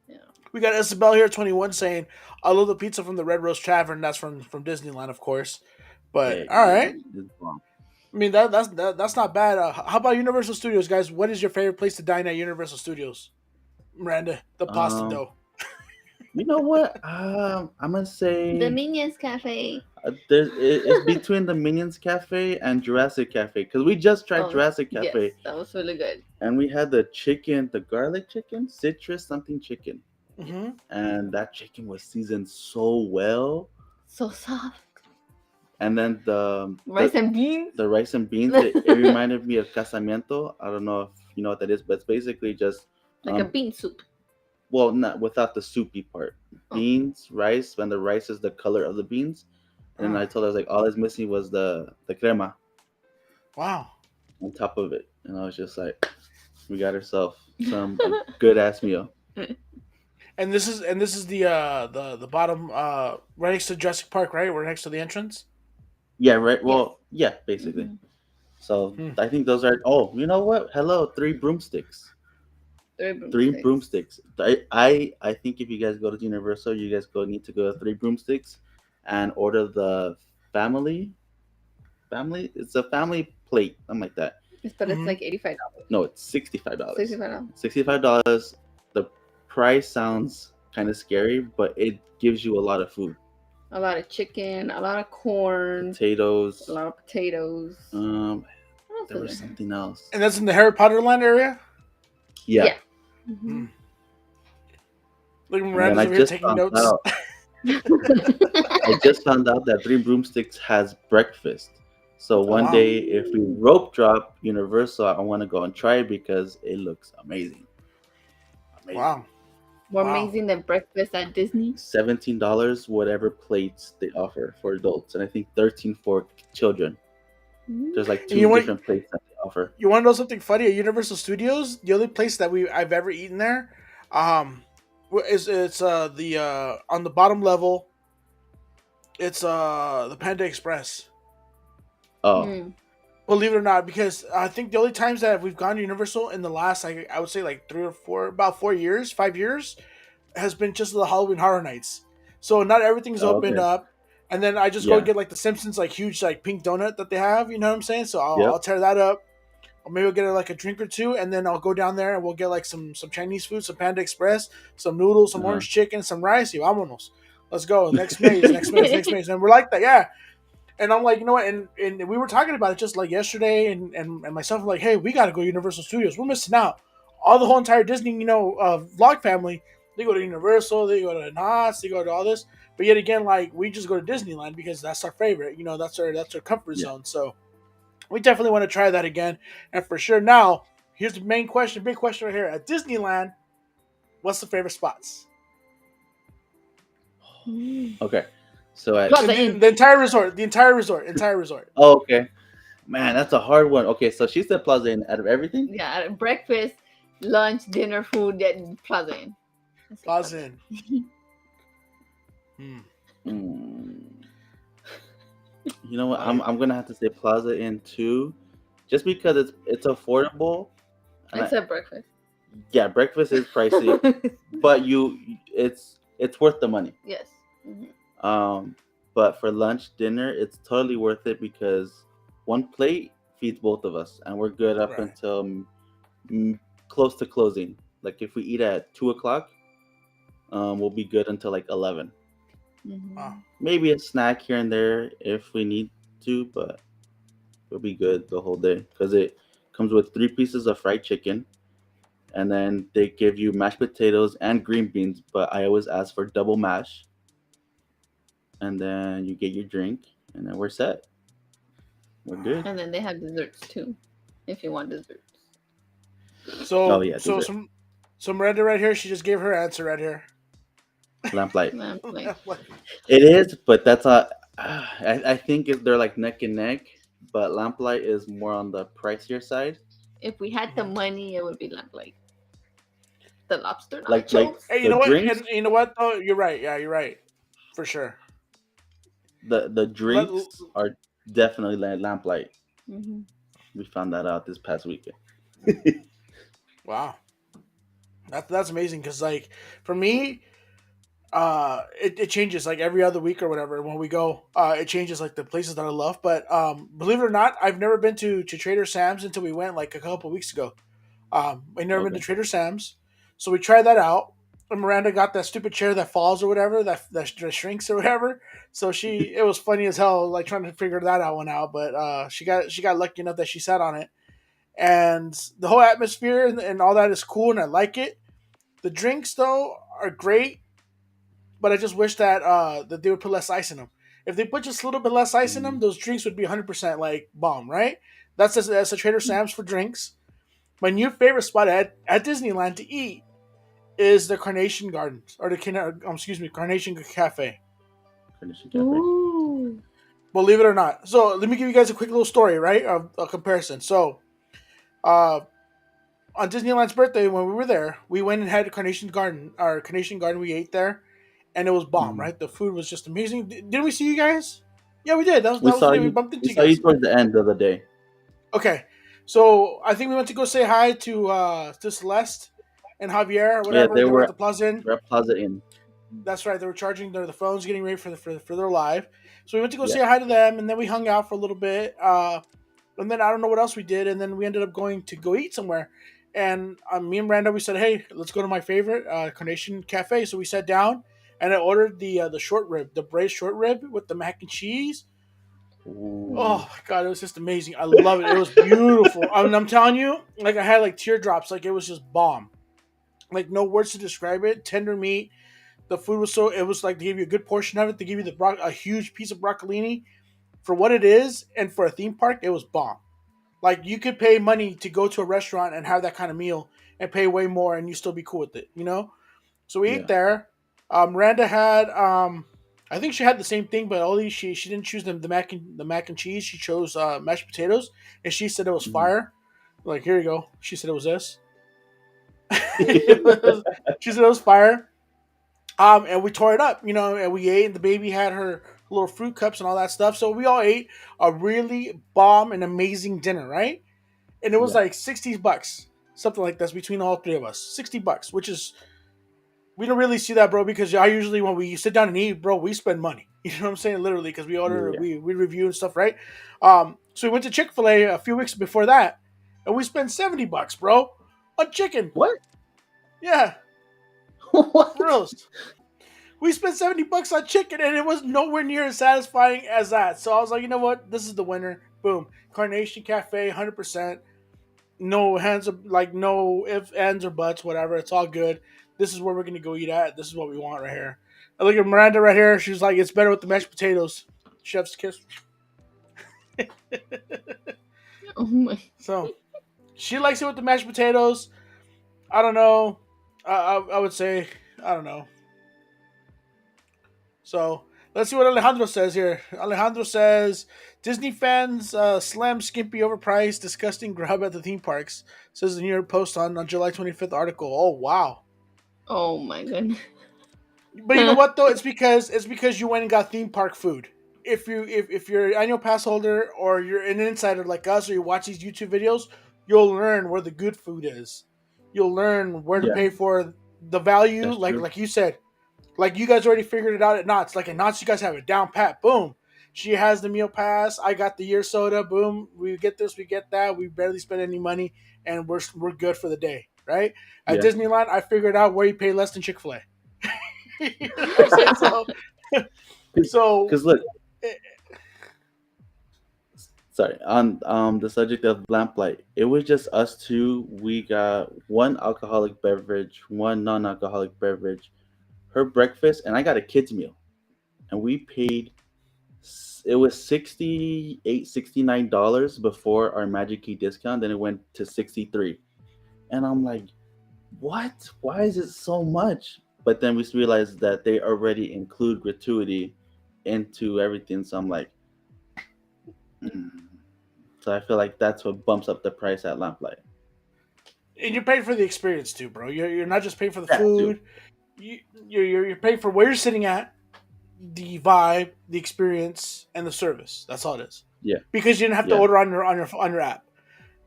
Yeah. We got Isabel here, 21, saying, "I love the pizza from the Red Rose Tavern." That's from Disneyland, of course. But Yeah, all right, it's bomb. I mean that's not bad. How about Universal Studios, guys? What is your favorite place to dine at Universal Studios? Miranda, the pasta Um, dough. You know what? I'm gonna The say Minions Cafe. it's between the Minions Cafe and Jurassic Cafe because we just tried Oh, Jurassic yes, Cafe that was really good. and we had the chicken, the garlic chicken, citrus something chicken, Mm-hmm. and that chicken was seasoned so well. So soft. And then Rice and beans. the rice and beans, it reminded me of casamiento. I don't know if you know what that is, but it's basically just Like a bean soup. well, not without the soupy part. Oh. Beans, rice, when the rice is the color of the beans. And then I told her, I was like, all that's missing was the crema Wow. on top of it. And I was just like, we got ourselves some good ass meal. And this is the bottom right next to Jurassic Park, right? We're next to the entrance. Yeah, right. Yes. Well, yeah, basically. Mhm. So Hmm. I think those are. Oh, you know what? Hello, 3 broomsticks. Three broomsticks. I think if you guys go to Universal, you guys need to go to 3 broomsticks, and order the family. Family. It's a family plate, something like that. But it's Mhm. like $85. No, it's $65. $65. $65. The price sounds kind of scary, but it gives you a lot of food. A lot of chicken, a lot of corn, Potatoes. a lot of potatoes. What else There is was there? something else. And that's in the Harry Potter land area. Yeah. Yeah. Mhm. Look, And then Miranda's I over here just taking found notes. out. I just found out that 3 broomsticks has breakfast. So one wow. day, if we rope drop Universal, I want to go and try it because it looks amazing. Amazing. Wow. More Wow. amazing than breakfast at Disney. $17, whatever plates they offer for adults, and I think 13 for children. There's like And two you want different plates that they offer. you want to know something funny? At Universal Studios, the only place that I've ever eaten there, is it's the on the bottom level. It's the Panda Express. Oh, Mm. Believe it or not, because I think the only times that we've gone to Universal in the last, I would say like 3 or 4, about 4 years, 5 years, has been just the Halloween Horror Nights. So not everything's opened okay. up, and then I just go Yeah. get like the Simpsons like huge like pink donut that they have. You know what I'm saying? So I'll Yep. tear that up. Or maybe I'll get like a drink or two, and then I'll go down there and we'll get like some Chinese food, some Panda Express, some noodles, some Uh-huh. orange chicken, some rice. Y vámonos. Let's go. Next maze, next maze, next maze. And we're like that, yeah. And I'm like, you know what? And we were talking about it just like yesterday, and myself were like, hey, we got to go to Universal Studios. We're missing out. All the whole entire Disney, vlog family, they go to Universal, they go to Knott's, they go to all this. But yet again, like we just go to Disneyland because that's our favorite. That's our comfort Yeah. zone. So we definitely want to try that again, and for sure. Now, here's the main question, big question right here. At Disneyland, what's the favorite spots? Okay. So at Plaza The, Inn. the entire resort, entire resort. oh, okay. Man, that's a hard one. Okay, so she said Plaza Inn out of everything. Yeah, breakfast, lunch, dinner, food at Plaza Inn. That's it, Plaza Inn. Hmm. Mm. You know what? I'm gonna have to say Plaza Inn too, just because it's affordable. And I said breakfast. yeah, breakfast is pricey, but it's worth the money. Yes. Mhm. But for lunch, dinner, it's totally worth it because one plate feeds both of us, and we're good up Right. until close to closing. Like if we eat at 2 o'clock, we'll be good until like 11. Mhm. Wow. Maybe a snack here and there if we need to, but we'll be good the whole day because it comes with 3 pieces of fried chicken, and then they give you mashed potatoes and green beans. But I always ask for double mash, and then you get your drink, and then we're set. We're good. And then they have desserts too, if you want desserts. So Oh yeah, so dessert. some Miranda right here. She just gave her answer right here. Lamplight. Lamplight. It is, but that's not. I think if they're like neck and neck, but Lamplight is more on the pricier side. If we had the money, it would be Lamplight. The lobster Like nachos. Hey, you the know what? drinks, And you know what? Though you're right. Yeah, you're right. For sure. the drinks are definitely like Lamplight. Mhm. We found that out this past weekend. Wow. That's amazing because like for me, it changes like every other week or whatever when we go. It changes like the places that I love. But believe it or not, I've never been to Trader Sam's until we went like a couple weeks ago. I never been to Okay. Trader Sam's, so we tried that out. And Miranda got that stupid chair that falls or whatever, that shrinks or whatever. So it was funny as hell, like trying to figure that one out. But she got lucky enough that she sat on it, and the whole atmosphere and all that is cool, and I like it. The drinks though are great, but I just wish that they would put less ice in them. If they put just a little bit less ice in them, Mm. those drinks would be 100% like bomb, right? That's a Trader Sam's for drinks. My new favorite spot at Disneyland to eat is the Carnation Gardens or Carnation Cafe. Carnation Cafe. Ooh. Believe it or not. So let me give you guys a quick little story, right, of a comparison. So, uh, on Disneyland's birthday when we were there, we went and had Carnation Garden. We ate there, and it was bomb, Mm. right? The food was just amazing. Didn't we see you guys? Yeah, we did. We That was saw the day we you. bumped We into you saw you guys. towards the end of the day. Okay, so I think we went to go say hi to Celeste and Javier or Yeah, whatever. They were at the Plaza Inn. they were at Plaza Inn. That's right. They were charging the phones, getting ready for their live. So we went to go Yeah. say hi to them, and then we hung out for a little bit. And then I don't know what else we did, and then we ended up going to go eat somewhere. And me and Miranda, we said, "Hey, let's go to my favorite Carnation Cafe." So we sat down, and I ordered the short rib, the braised short rib with the mac and cheese. Ooh. Oh my god, it was just amazing. I love it. It was beautiful. I'm telling you, like I had like teardrops. Like it was just bomb. Like no words to describe it. Tender meat. The food was so. It was like they gave you a good portion of it. They gave you a huge piece of broccolini for what it is, and for a theme park, it was bomb. Like you could pay money to go to a restaurant and have that kind of meal and pay way more, and you still be cool with it, you know. So we ate Yeah. there. Miranda had, I think she had the same thing, but only she didn't choose the mac and cheese. She chose mashed potatoes, and she said it was Mhm. fire. Like here you go. She said it was this. She said it was fire. And we tore it up, you know, and we ate, and the baby had her little fruit cups and all that stuff. So we all ate a really bomb and amazing dinner, right? And it was Yeah. like $60, something like this between all three of us. $60, which is we don't really see that, bro, because I usually when we sit down and eat, bro, we spend money. You know what I'm saying? Literally, because we order, Yeah. we review and stuff, right? So we went to Chick-fil-A a few weeks before that, and we spent $70, bro, on chicken. What? Yeah, What? for reals. We spent $70 on chicken, and it was nowhere near as satisfying as that. So I was like, you know what? This is the winner. Boom, Carnation Cafe, 100%. No hands, like no ifs, ands, or buts, whatever. It's all good. This is where we're gonna go eat at. This is what we want right here. I look at Miranda right here. She's like, it's better with the mashed potatoes. Chef's kiss. Oh my. So she likes it with the mashed potatoes. I don't know. I would say I don't know. So let's see what Alejandro says here. Alejandro says Disney fans slam skimpy, overpriced, disgusting grub at the theme parks. Says the New York Post on July 25th article. Oh wow. Oh my goodness. But you know what though? It's because you went and got theme park food. If you're an annual pass holder or you're an insider like us or you watch these YouTube videos, you'll learn where the good food is. You'll learn where to Yeah. pay for the value, That's true. like you said. Like you guys already figured it out at Knott's. Like at Knott's, you guys have it down pat. Boom. She has the meal pass. I got the year soda. Boom. We get this. We get that. We barely spend any money, and we're good for the day, right? At Yeah. Disneyland, I figured out where you pay less than Chick-fil-A. You know what I'm saying? So Because look, eh, sorry, on the subject of lamplight, it was just us two. We got one alcoholic beverage, one non-alcoholic beverage, her breakfast, and I got a kids meal, and we paid. It was $69 before our Magic Key discount. Then it went to 63, and I'm like, what? Why is it so much? But then we realized that they already include gratuity into everything. So I'm like, mm. So I feel like that's what bumps up the price at Lamplight. and you're paying for the experience too, bro. You're not just paying for the That too. food. You're paying for where you're sitting at, the vibe, the experience, and the service. That's all it is. Yeah. Because you didn't have to Yeah. order on your app.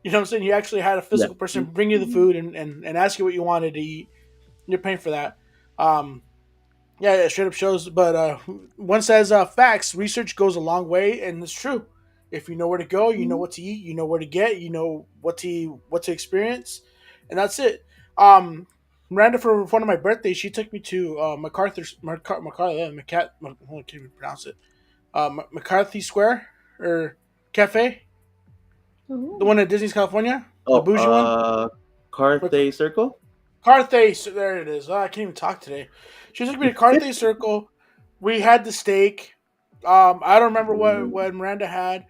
You know what I'm saying? You actually had a physical Yeah. person bring you the food and ask you what you wanted to eat. You're paying for that. Yeah, it straight up shows. But one says facts. Research goes a long way, and it's true. If you know where to go, you know what to eat, you know where to get, you know what to experience, and that's it. Um, Miranda, for one of my birthdays, she took me to I can't even pronounce it. McCarthy Square or Cafe, the Ooh. one at Disney's California, the Oh, bougie one. Carthay Circle. Carthay, there it is. Oh, I can't even talk today. She took me to Carthay Circle. We had the steak. I don't remember what Miranda had,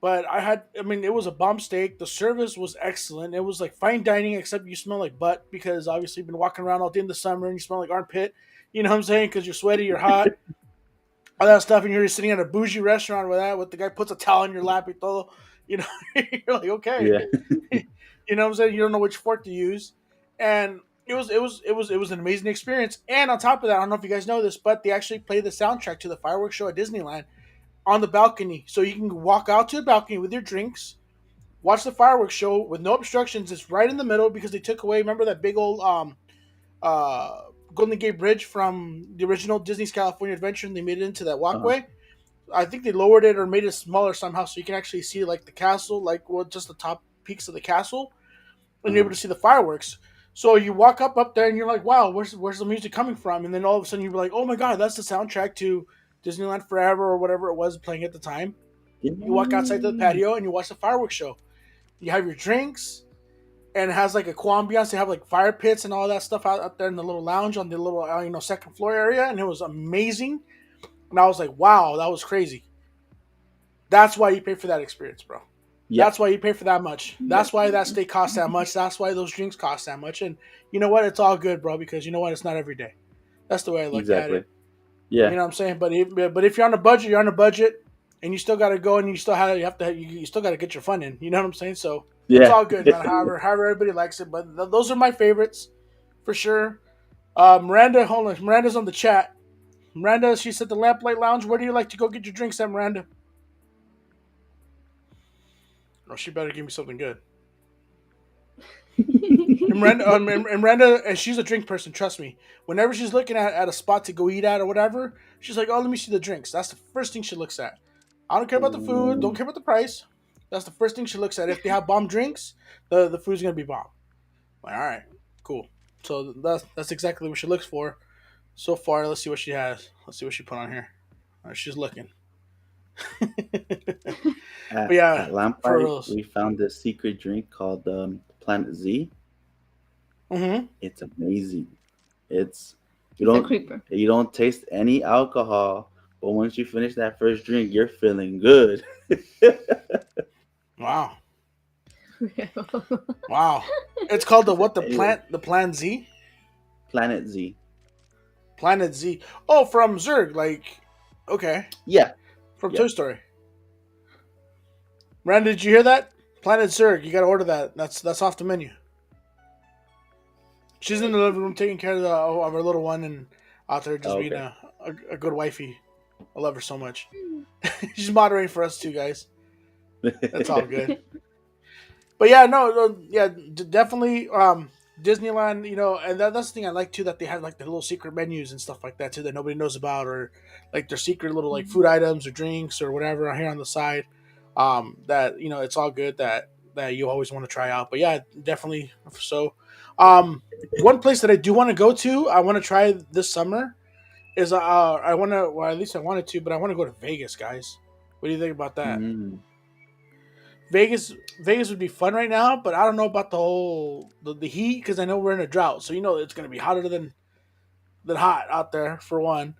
but I mean, it was a bomb steak. The service was excellent. It was like fine dining, except you smell like butt because obviously you've been walking around all day in the summer and you smell like armpit. You know what I'm saying? Because you're sweaty, you're hot, all that stuff, and you're sitting at a bougie restaurant with the guy puts a towel in your lap and todo. You know, you're like, okay. Yeah. You know what I'm saying? You don't know which fork to use, and it was an amazing experience. And on top of that, I don't know if you guys know this, but they actually play the soundtrack to the fireworks show at Disneyland on the balcony, so you can walk out to the balcony with your drinks, watch the fireworks show with no obstructions. It's right in the middle because they took away. Remember that big old uh Golden Gate Bridge from the original Disney's California Adventure, and they made it into that Uh-huh. walkway. I think they lowered it or made it smaller somehow, so you can actually see like the castle, like just the top peaks of the castle, and you're able Uh-huh. to see the fireworks. So you walk up there, and you're like, "Wow, where's the music coming from?" And then all of a sudden, you're like, "Oh my god, that's the soundtrack to Disneyland Forever or whatever it was playing at the time." You walk outside to the Yeah. patio and you watch the fireworks show. You have your drinks, and it has like a cool ambiance. They have like fire pits and all that stuff out there in the little lounge on the little second floor area, and it was amazing. And I was like, "Wow, that was crazy." That's why you pay for that experience, bro. Yep. That's why you pay for that much. That's why that steak costs that much. That's why those drinks cost that much. And you know what? It's all good, bro, because you know what? It's not every day. That's the way I look at Exactly. it. You Yeah. know what I'm saying? But if you're on a budget, you're on a budget, and you still got to go, and you still got to get your fun in. You know what I'm saying? So it's Yeah. all good, man. However everybody likes it, but those are my favorites for sure. Miranda, hold on. Miranda's on the chat. Miranda, she said the Lamplight Lounge. Where do you like to go get your drinks at, Miranda? Oh, she better give me something good. And she's a drink person. Trust me. Whenever she's looking at a spot to go eat at or whatever, she's like, "Oh, let me see the drinks." That's the first thing she looks at. I don't care about the food. Don't care about the price. That's the first thing she looks at. If they have bomb drinks, the food's gonna be bomb. Like, all right, cool. So that's exactly what she looks for. So far, let's see what she has. Let's see what she put on here. All right, she's looking. But yeah, At for Lamplight, reals. we found this secret drink called Planet Z. Mm-hmm. It's amazing. It's It's a creeper. you don't taste any alcohol, but once you finish that first drink, you're feeling good. Wow. Wow. It's called the Plan Z? Planet Z. Planet Z. Oh, from Zurg, like okay. Yeah. From Yeah. Toy Story. Miranda, did you hear that? Planet Zurg, you gotta order that. That's off the menu. She's in the living room taking care of her little one and out there just being Okay. a good wifey. I love her so much. She's moderating for us too, guys. That's all good. But yeah, definitely Disneyland, and that's the thing I like too, that they have like the little secret menus and stuff like that too that nobody knows about, or like their secret little like food items or drinks or whatever here on the side. That it's all good that you always want to try out. But yeah, definitely. So, one place that I do want to go to, I want to try this summer is I want to, well, at least I wanted to, but I want to go to Vegas, guys. What do you think about that? Mm. Vegas would be fun right now, but I don't know about the heat, because I know we're in a drought, so it's going to be hotter than hot out there for one. We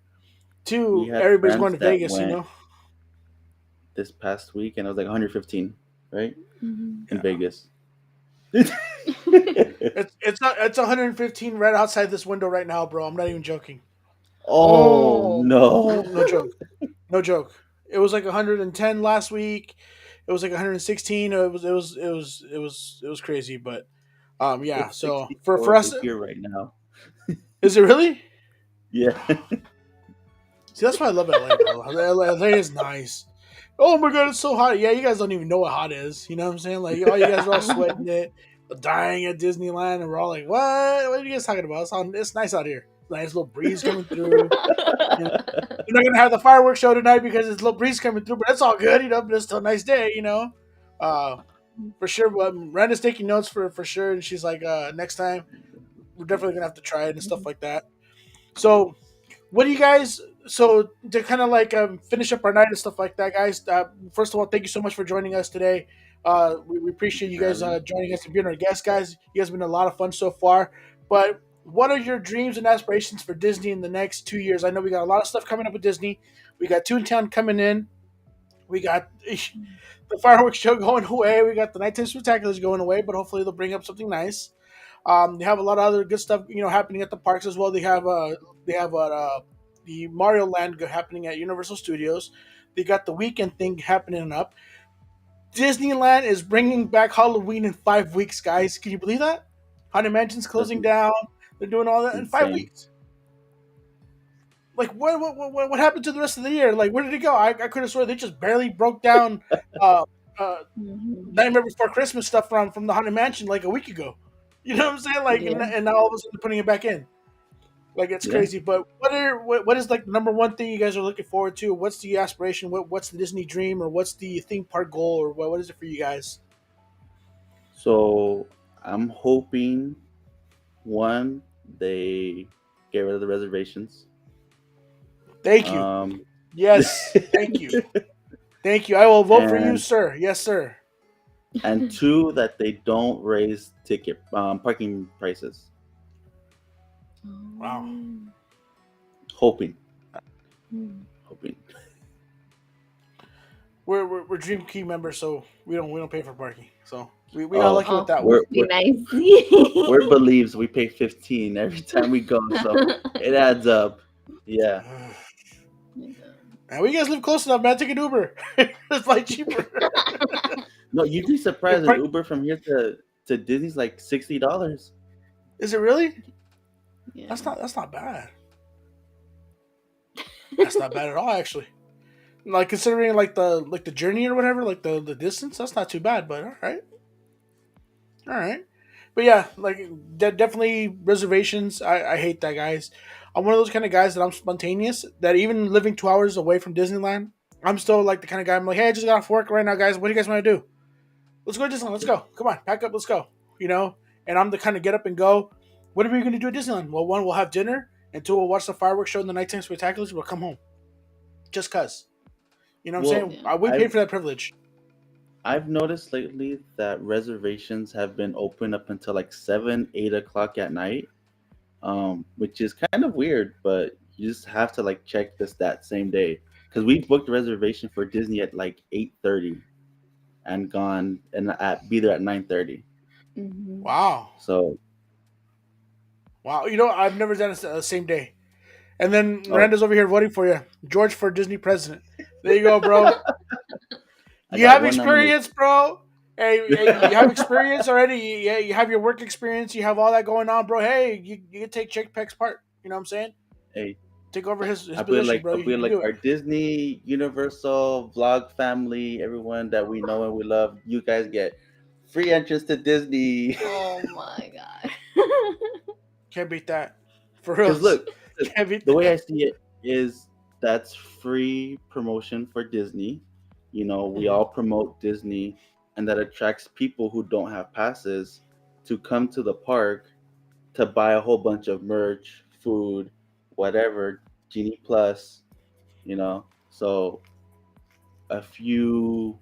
Two, had everybody's going friends to that Vegas, went this past week, and it was like 115, right? In Yeah. Vegas. It's 115 right outside this window right now, bro. I'm not even joking. Oh no! No joke. No joke. It was like 110 last week. It was like 116. It was crazy, but yeah. It's So 64 for us, over here right now. is it really? Yeah. See, that's why I love LA, bro. LA is nice. Oh my god, it's so hot. Yeah, you guys don't even know what hot is. You know what I'm saying? Like, all you guys are all sweating it, dying at Disneyland, and we're all like, what? What are you guys talking about? It's nice out here. Nice little breeze coming through. You're not gonna have the fireworks show tonight because it's a little breeze coming through, but it's all good, but it's still a nice day, for sure. But Miranda's taking notes for sure, and she's like, next time we're definitely gonna have to try it and stuff like that. So, what do you guys? So to kind of like finish up our night and stuff like that, guys. First of all, thank you so much for joining us today. We appreciate Thanks you for guys having me. joining us and being our guests, guys. You guys have been a lot of fun so far. But what are your dreams and aspirations for Disney in the next 2 years? I know we got a lot of stuff coming up with Disney. We got Toontown coming in. We got the fireworks show going away. We got the nighttime spectaculars going away, but hopefully they'll bring up something nice. They have a lot of other good stuff, happening at the parks as well. They have the Mario Land happening at Universal Studios. They got the weekend thing happening up. Disneyland is bringing back Halloween in 5 weeks, guys. Can you believe that? Haunted Mansion's That's closing down. They're doing all that in five insane. weeks. Like what happened to the rest of the year? Like where did it go? I could have sworn they just barely broke down uh, uh, Mhm. Nightmare Before Christmas stuff from the Haunted Mansion like a week ago. You know what I'm saying? Like Yeah. and now all of a sudden they're putting it back in. Like it's Yeah. crazy. But what is like the number one thing you guys are looking forward to? What's the aspiration? What's the Disney dream, or what's the theme park goal, or what is it for you guys? So I'm hoping one they get rid of the reservations. Thank you. Um, Yes, thank you. Thank you. I will vote for you, and sir. Yes, sir. and two that they don't raise ticket parking prices. Wow. Hoping, Mm. hoping. We're Dream Key members, so we don't pay for parking. So we got Oh, lucky with Oh, that one. we're must be we're nice. we're believes we pay 15 every time we go, so it adds up. Yeah. Man, we guys live close enough, man. Take an Uber. It's like cheaper. No, you'd be Hey, surprised. An Uber from here to Disney's like $60. Is it really? Yeah. That's not bad. That's not bad at all, actually. Like considering like the journey or whatever, like the distance, that's not too bad. But all right. But yeah, like definitely reservations. I hate that, guys. I'm one of those kind of guys that I'm spontaneous. That even living 2 hours away from Disneyland, I'm still like the kind of guy. I'm like, hey, I just got off work right now, guys. What do you guys want to do? Let's go to Disneyland. Let's go. Come on, pack up. Let's go. You know. And I'm the kind of get up and go. What are we going to do at Disneyland? Well, one, we'll have dinner, and two, we'll watch the fireworks show and the nighttime spectaculars. We'll come home, just cause. You know what I'm Well, saying? Yeah. We paid I've for that privilege. I've noticed lately that reservations have been open up until like 7, 8 o'clock at night, which is kind of weird, but you just have to like check this that same day because we booked a reservation for Disney at like 8:30 and gone and at be there at 9:30. Mhm. Wow. So, Wow. I've never done it the same day. And then oh, Miranda's over here voting for you. George for Disney president. There you go, bro. I You got have one nomination. experience, bro. Hey, you have experience already. You have your work experience. You have all that going on, bro. Hey, you can take Chick Peck's part. You know what I'm saying? Hey, Take over his position, bro. I You feel can like do it. our Disney, Universal, vlog family, everyone that we know and we love. You guys get free entrance to Disney. Oh my god. Can't beat that. For Because reals. look, 'cause Can't beat the way I that. see it is that's free promotion for Disney. We Mhm. all promote Disney, and that attracts people who don't have passes to come to the park to buy a whole bunch of merch, food, whatever, Genie Plus. So a few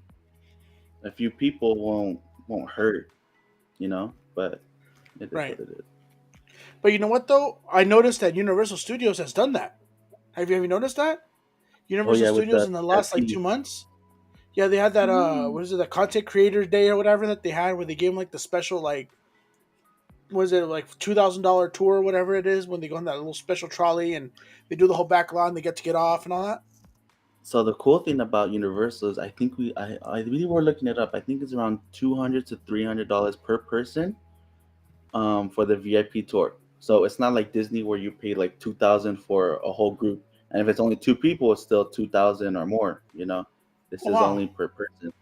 people won't hurt. But it is Right. what it is. But you know what though? I noticed that Universal Studios has done that. Have you noticed that? Oh Universal yeah, with Studios the in the last like NFTs. 2 months. Yeah, they had that Mm. what is it, the content creators day or whatever that they had where they gave them like the special like was it like $2,000 tour or whatever it is when they go on that little special trolley and they do the whole back lot and they get off and all that. So the cool thing about Universal is I think I really were looking it up. I think it's around $200 to $300 per person for the VIP tour. So it's not like Disney where you pay like 2,000 for a whole group, and if it's only two people, it's still 2,000 or more. This Oh is wow. only per person,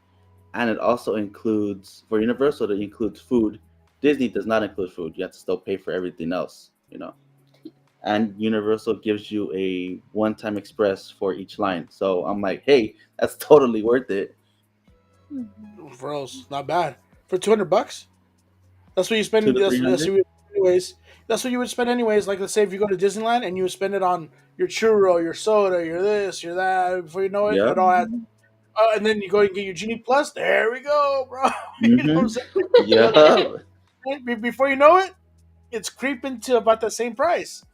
and it also includes for Universal. It includes food. Disney does not include food. You have to still pay for everything else. And Universal gives you a one-time express for each line. So I'm like, hey, that's totally worth it. Mhm. For us, not bad. For $200? That's what you Two spend to three that's what hundred. you spend anyways. That's what you would spend anyways. Like let's say if you go to Disneyland and you would spend it on your churro, your soda, your this, your that. Before you know it, Yep. it all adds. And then you go and get your Genie Plus. There we go, bro. You know what I'm saying? Yep. Before you know it, it's creeping to about the same price.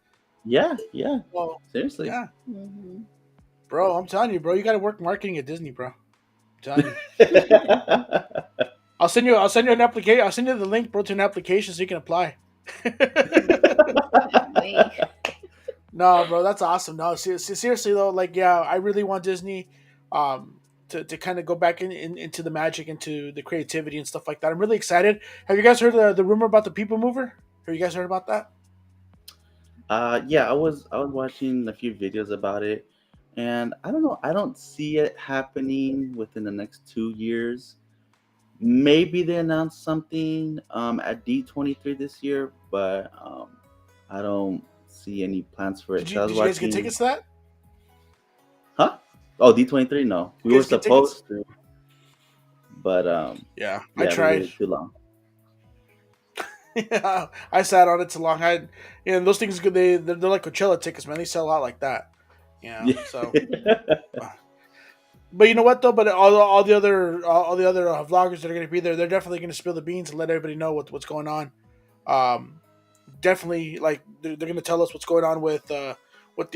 Yeah. Well, Seriously. yeah, Mhm. bro. I'm telling you, bro. You got to work marketing at Disney, bro. I'm telling you. I'll send you an application. I'll send you the link, bro, to an application so you can apply. Wait. No, bro, that's awesome. No, seriously though, like, yeah, I really want Disney, to kind of go back into the magic, into the creativity and stuff like that. I'm really excited. Have you guys heard the rumor about the People Mover? Have you guys heard about that? Yeah, I was watching a few videos about it, and I don't know. I don't see it happening within the next 2 years. Maybe they announce something at D23 this year, but I don't see any plans for it. Did So I was you guys get watching, tickets to that? huh? Oh, D23? No, we You were guys get tickets? supposed to, but Yeah, I yeah, we tried. waited too long. Yeah, I sat on it too long. Those things good. They're like Coachella tickets, man. They sell out like that. Yeah. Yeah. So, but you know what though? But all the other vloggers that are going to be there, they're definitely going to spill the beans and let everybody know what's going on. Definitely, like they're going to tell us what's going on with the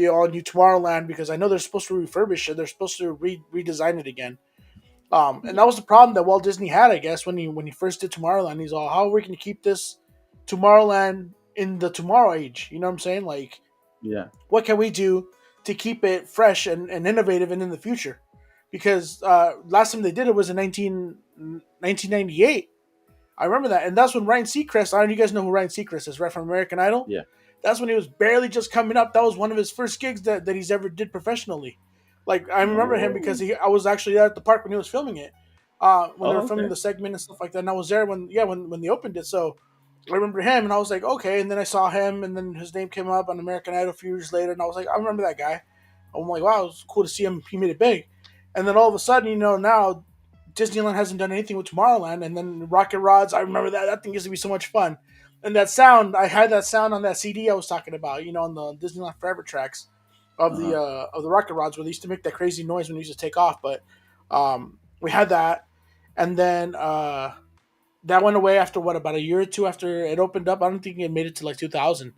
all new Tomorrowland, because I know they're supposed to refurbish it. They're supposed to redesign it again. And that was the problem that Walt Disney had, I guess, when he first did Tomorrowland. He's all, how are we going to keep this Tomorrowland in the tomorrow age? You know what I'm saying? Like, Yeah. what can we do to keep it fresh and innovative and in the future? Because last time they did it was in 1998. I remember that. And that's when Ryan Seacrest, I don't know, you guys know who Ryan Seacrest is, right, from American Idol? Yeah. That's when he was barely just coming up. That was one of his first gigs that he's ever did professionally. Like, I remember him because I was actually there at the park when he was filming it. When they were filming the segment and stuff like that. And I was there when they opened it. So I remember him, and I was like, okay. And then I saw him, and then his name came up on American Idol a few years later, and I was like, I remember that guy. I'm like, wow, it was cool to see him. He made it big. And then all of a sudden, now Disneyland hasn't done anything with Tomorrowland, and then Rocket Rods. I remember that. That thing used to be so much fun. And that sound, I had that sound on that CD I was talking about, on the Disneyland Forever tracks of the Rocket Rods, where they used to make that crazy noise when they used to take off. But we had that, and then that went away after about a year or two after it opened up. I don't think it made it to like 2000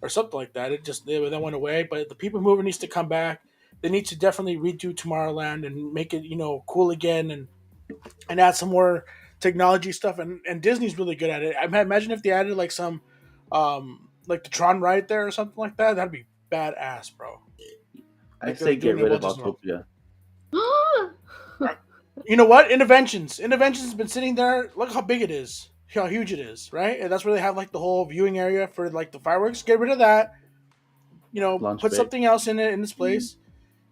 or something like that. That went away. But the People Mover needs to come back. They need to definitely redo Tomorrowland and make it cool again, and add some more technology stuff. And Disney's really good at it. I imagine if they added like some like the Tron ride there or something like that, that'd be badass, bro. I say get rid of Autopia. You know what? Interventions has been sitting there. Look how big it is, how huge it is, right? And that's where they have like the whole viewing area for like the fireworks. Get rid of that. Put something else in its place.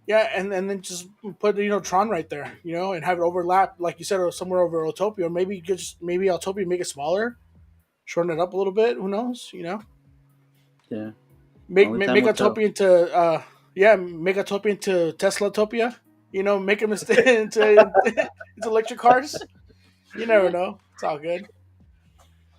Yeah, and then just put Tron right there, and have it overlap, like you said, or somewhere over Autopia, or maybe maybe Autopia make it smaller, shorten it up a little bit. Who knows? Yeah. Make Autopia make Autopia into Tesla-topia. Make them into electric cars. You never know. It's all good.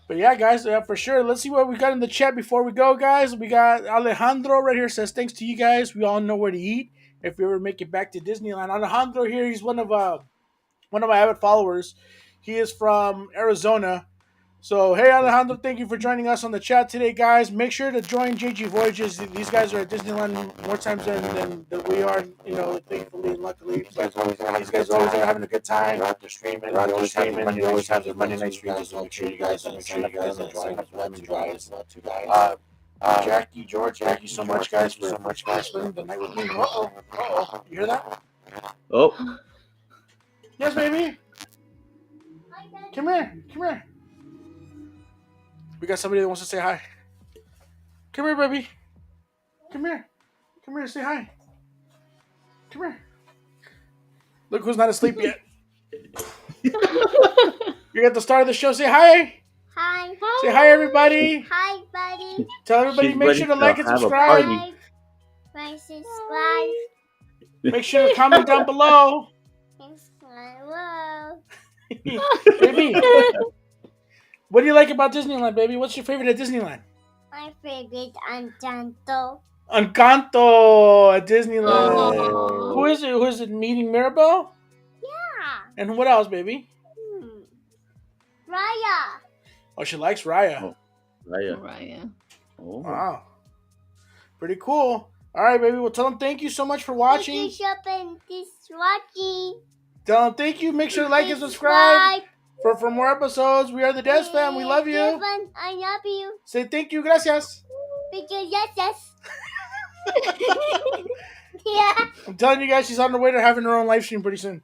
But yeah, guys, for sure. Let's see what we got in the chat before we go, guys. We got Alejandro right here says, thanks to you guys, we all know where to eat if we ever make it back to Disneyland. Alejandro here, he's one of my avid followers. He is from Arizona. So, hey, Alejandro, thank you for joining us on the chat today, guys. Make sure to join JG Voyages. These guys are at Disneyland more times than we are, thankfully and luckily. These guys are always having a good time. They're out there streaming. They always have their Monday night streams. So make sure you guys sign up to guys. Jacky, George, thank you so much, guys, for spending the night with me. Uh-oh. You hear that? Oh. Yes, baby. Come here. We got somebody that wants to say hi. Come here, baby. Come here, say hi. Come here. Look who's not asleep yet. You're at the start of the show. Say hi. Hi. Say hi, everybody. Hi, buddy. Tell everybody, make sure to like and subscribe. Subscribe. Make sure to comment down below. Hello. Baby. What do you like about Disneyland, baby? What's your favorite at Disneyland? My favorite Encanto. Encanto at Disneyland. Oh. Who is it? Who is it? Meeting Mirabelle? Yeah. And what else, baby? Raya. Oh, she likes Raya. Oh. Raya. Raya. Oh. Wow. Pretty cool. All right, baby. Well, tell them thank you so much for watching. Thank you shopping this watching. Tell them thank you. Make sure to like and subscribe for more episodes. We are the DESFAM. We love you. DESFAM, I love you. Say thank you. Gracias. Because yes. Yeah. I'm telling you guys, she's on her way to having her own live stream pretty soon.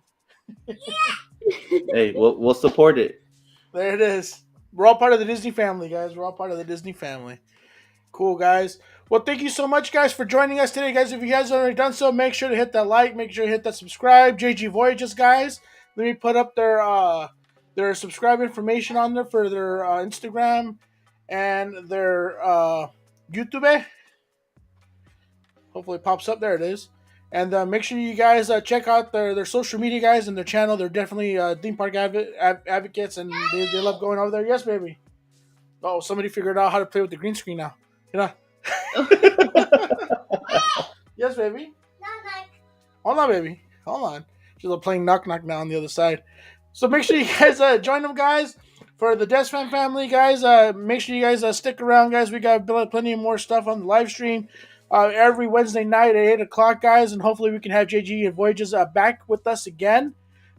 Hey, we'll support it. There it is. We're all part of the Disney family, guys. We're all part of the Disney family. Cool, guys. Well, thank you so much, guys, for joining us today, guys. If you guys already done so, make sure to hit that like, make sure to hit that subscribe. JG Voyages, guys. Let me put up their subscribe information on there for their Instagram and their YouTube. Hopefully it pops up. There it is. And make sure you guys check out their social media, guys, and their channel. They're definitely theme park advocates, and they love going over there. Yes, baby. Oh, somebody figured out how to play with the green screen now. You know? Yes, baby. Hold on, baby. Hold on. She's playing knock knock now on the other side. So make sure you guys join them, guys, for the DESFAM family, guys. Make sure you guys stick around, guys. We got plenty of more stuff on the live stream every Wednesday night at 8 o'clock, guys. And hopefully we can have JG and Voyages back with us again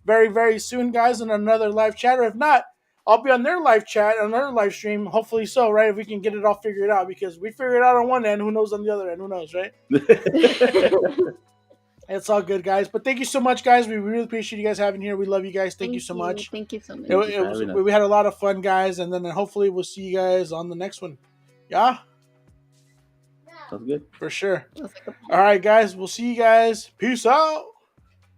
very, very soon, guys, in another live chat. Or if not, I'll be on their live chat, on their live stream. Hopefully so, right? If we can get it all figured out. Because we figured it out on one end. Who knows on the other end? Who knows, right? It's all good, guys. But thank you so much, guys. We really appreciate you guys having here. We love you guys. Thank you so much. Thank you so much. We had a lot of fun, guys. And then hopefully we'll see you guys on the next one. Yeah? Sounds good. For sure. All right, guys. We'll see you guys. Peace out.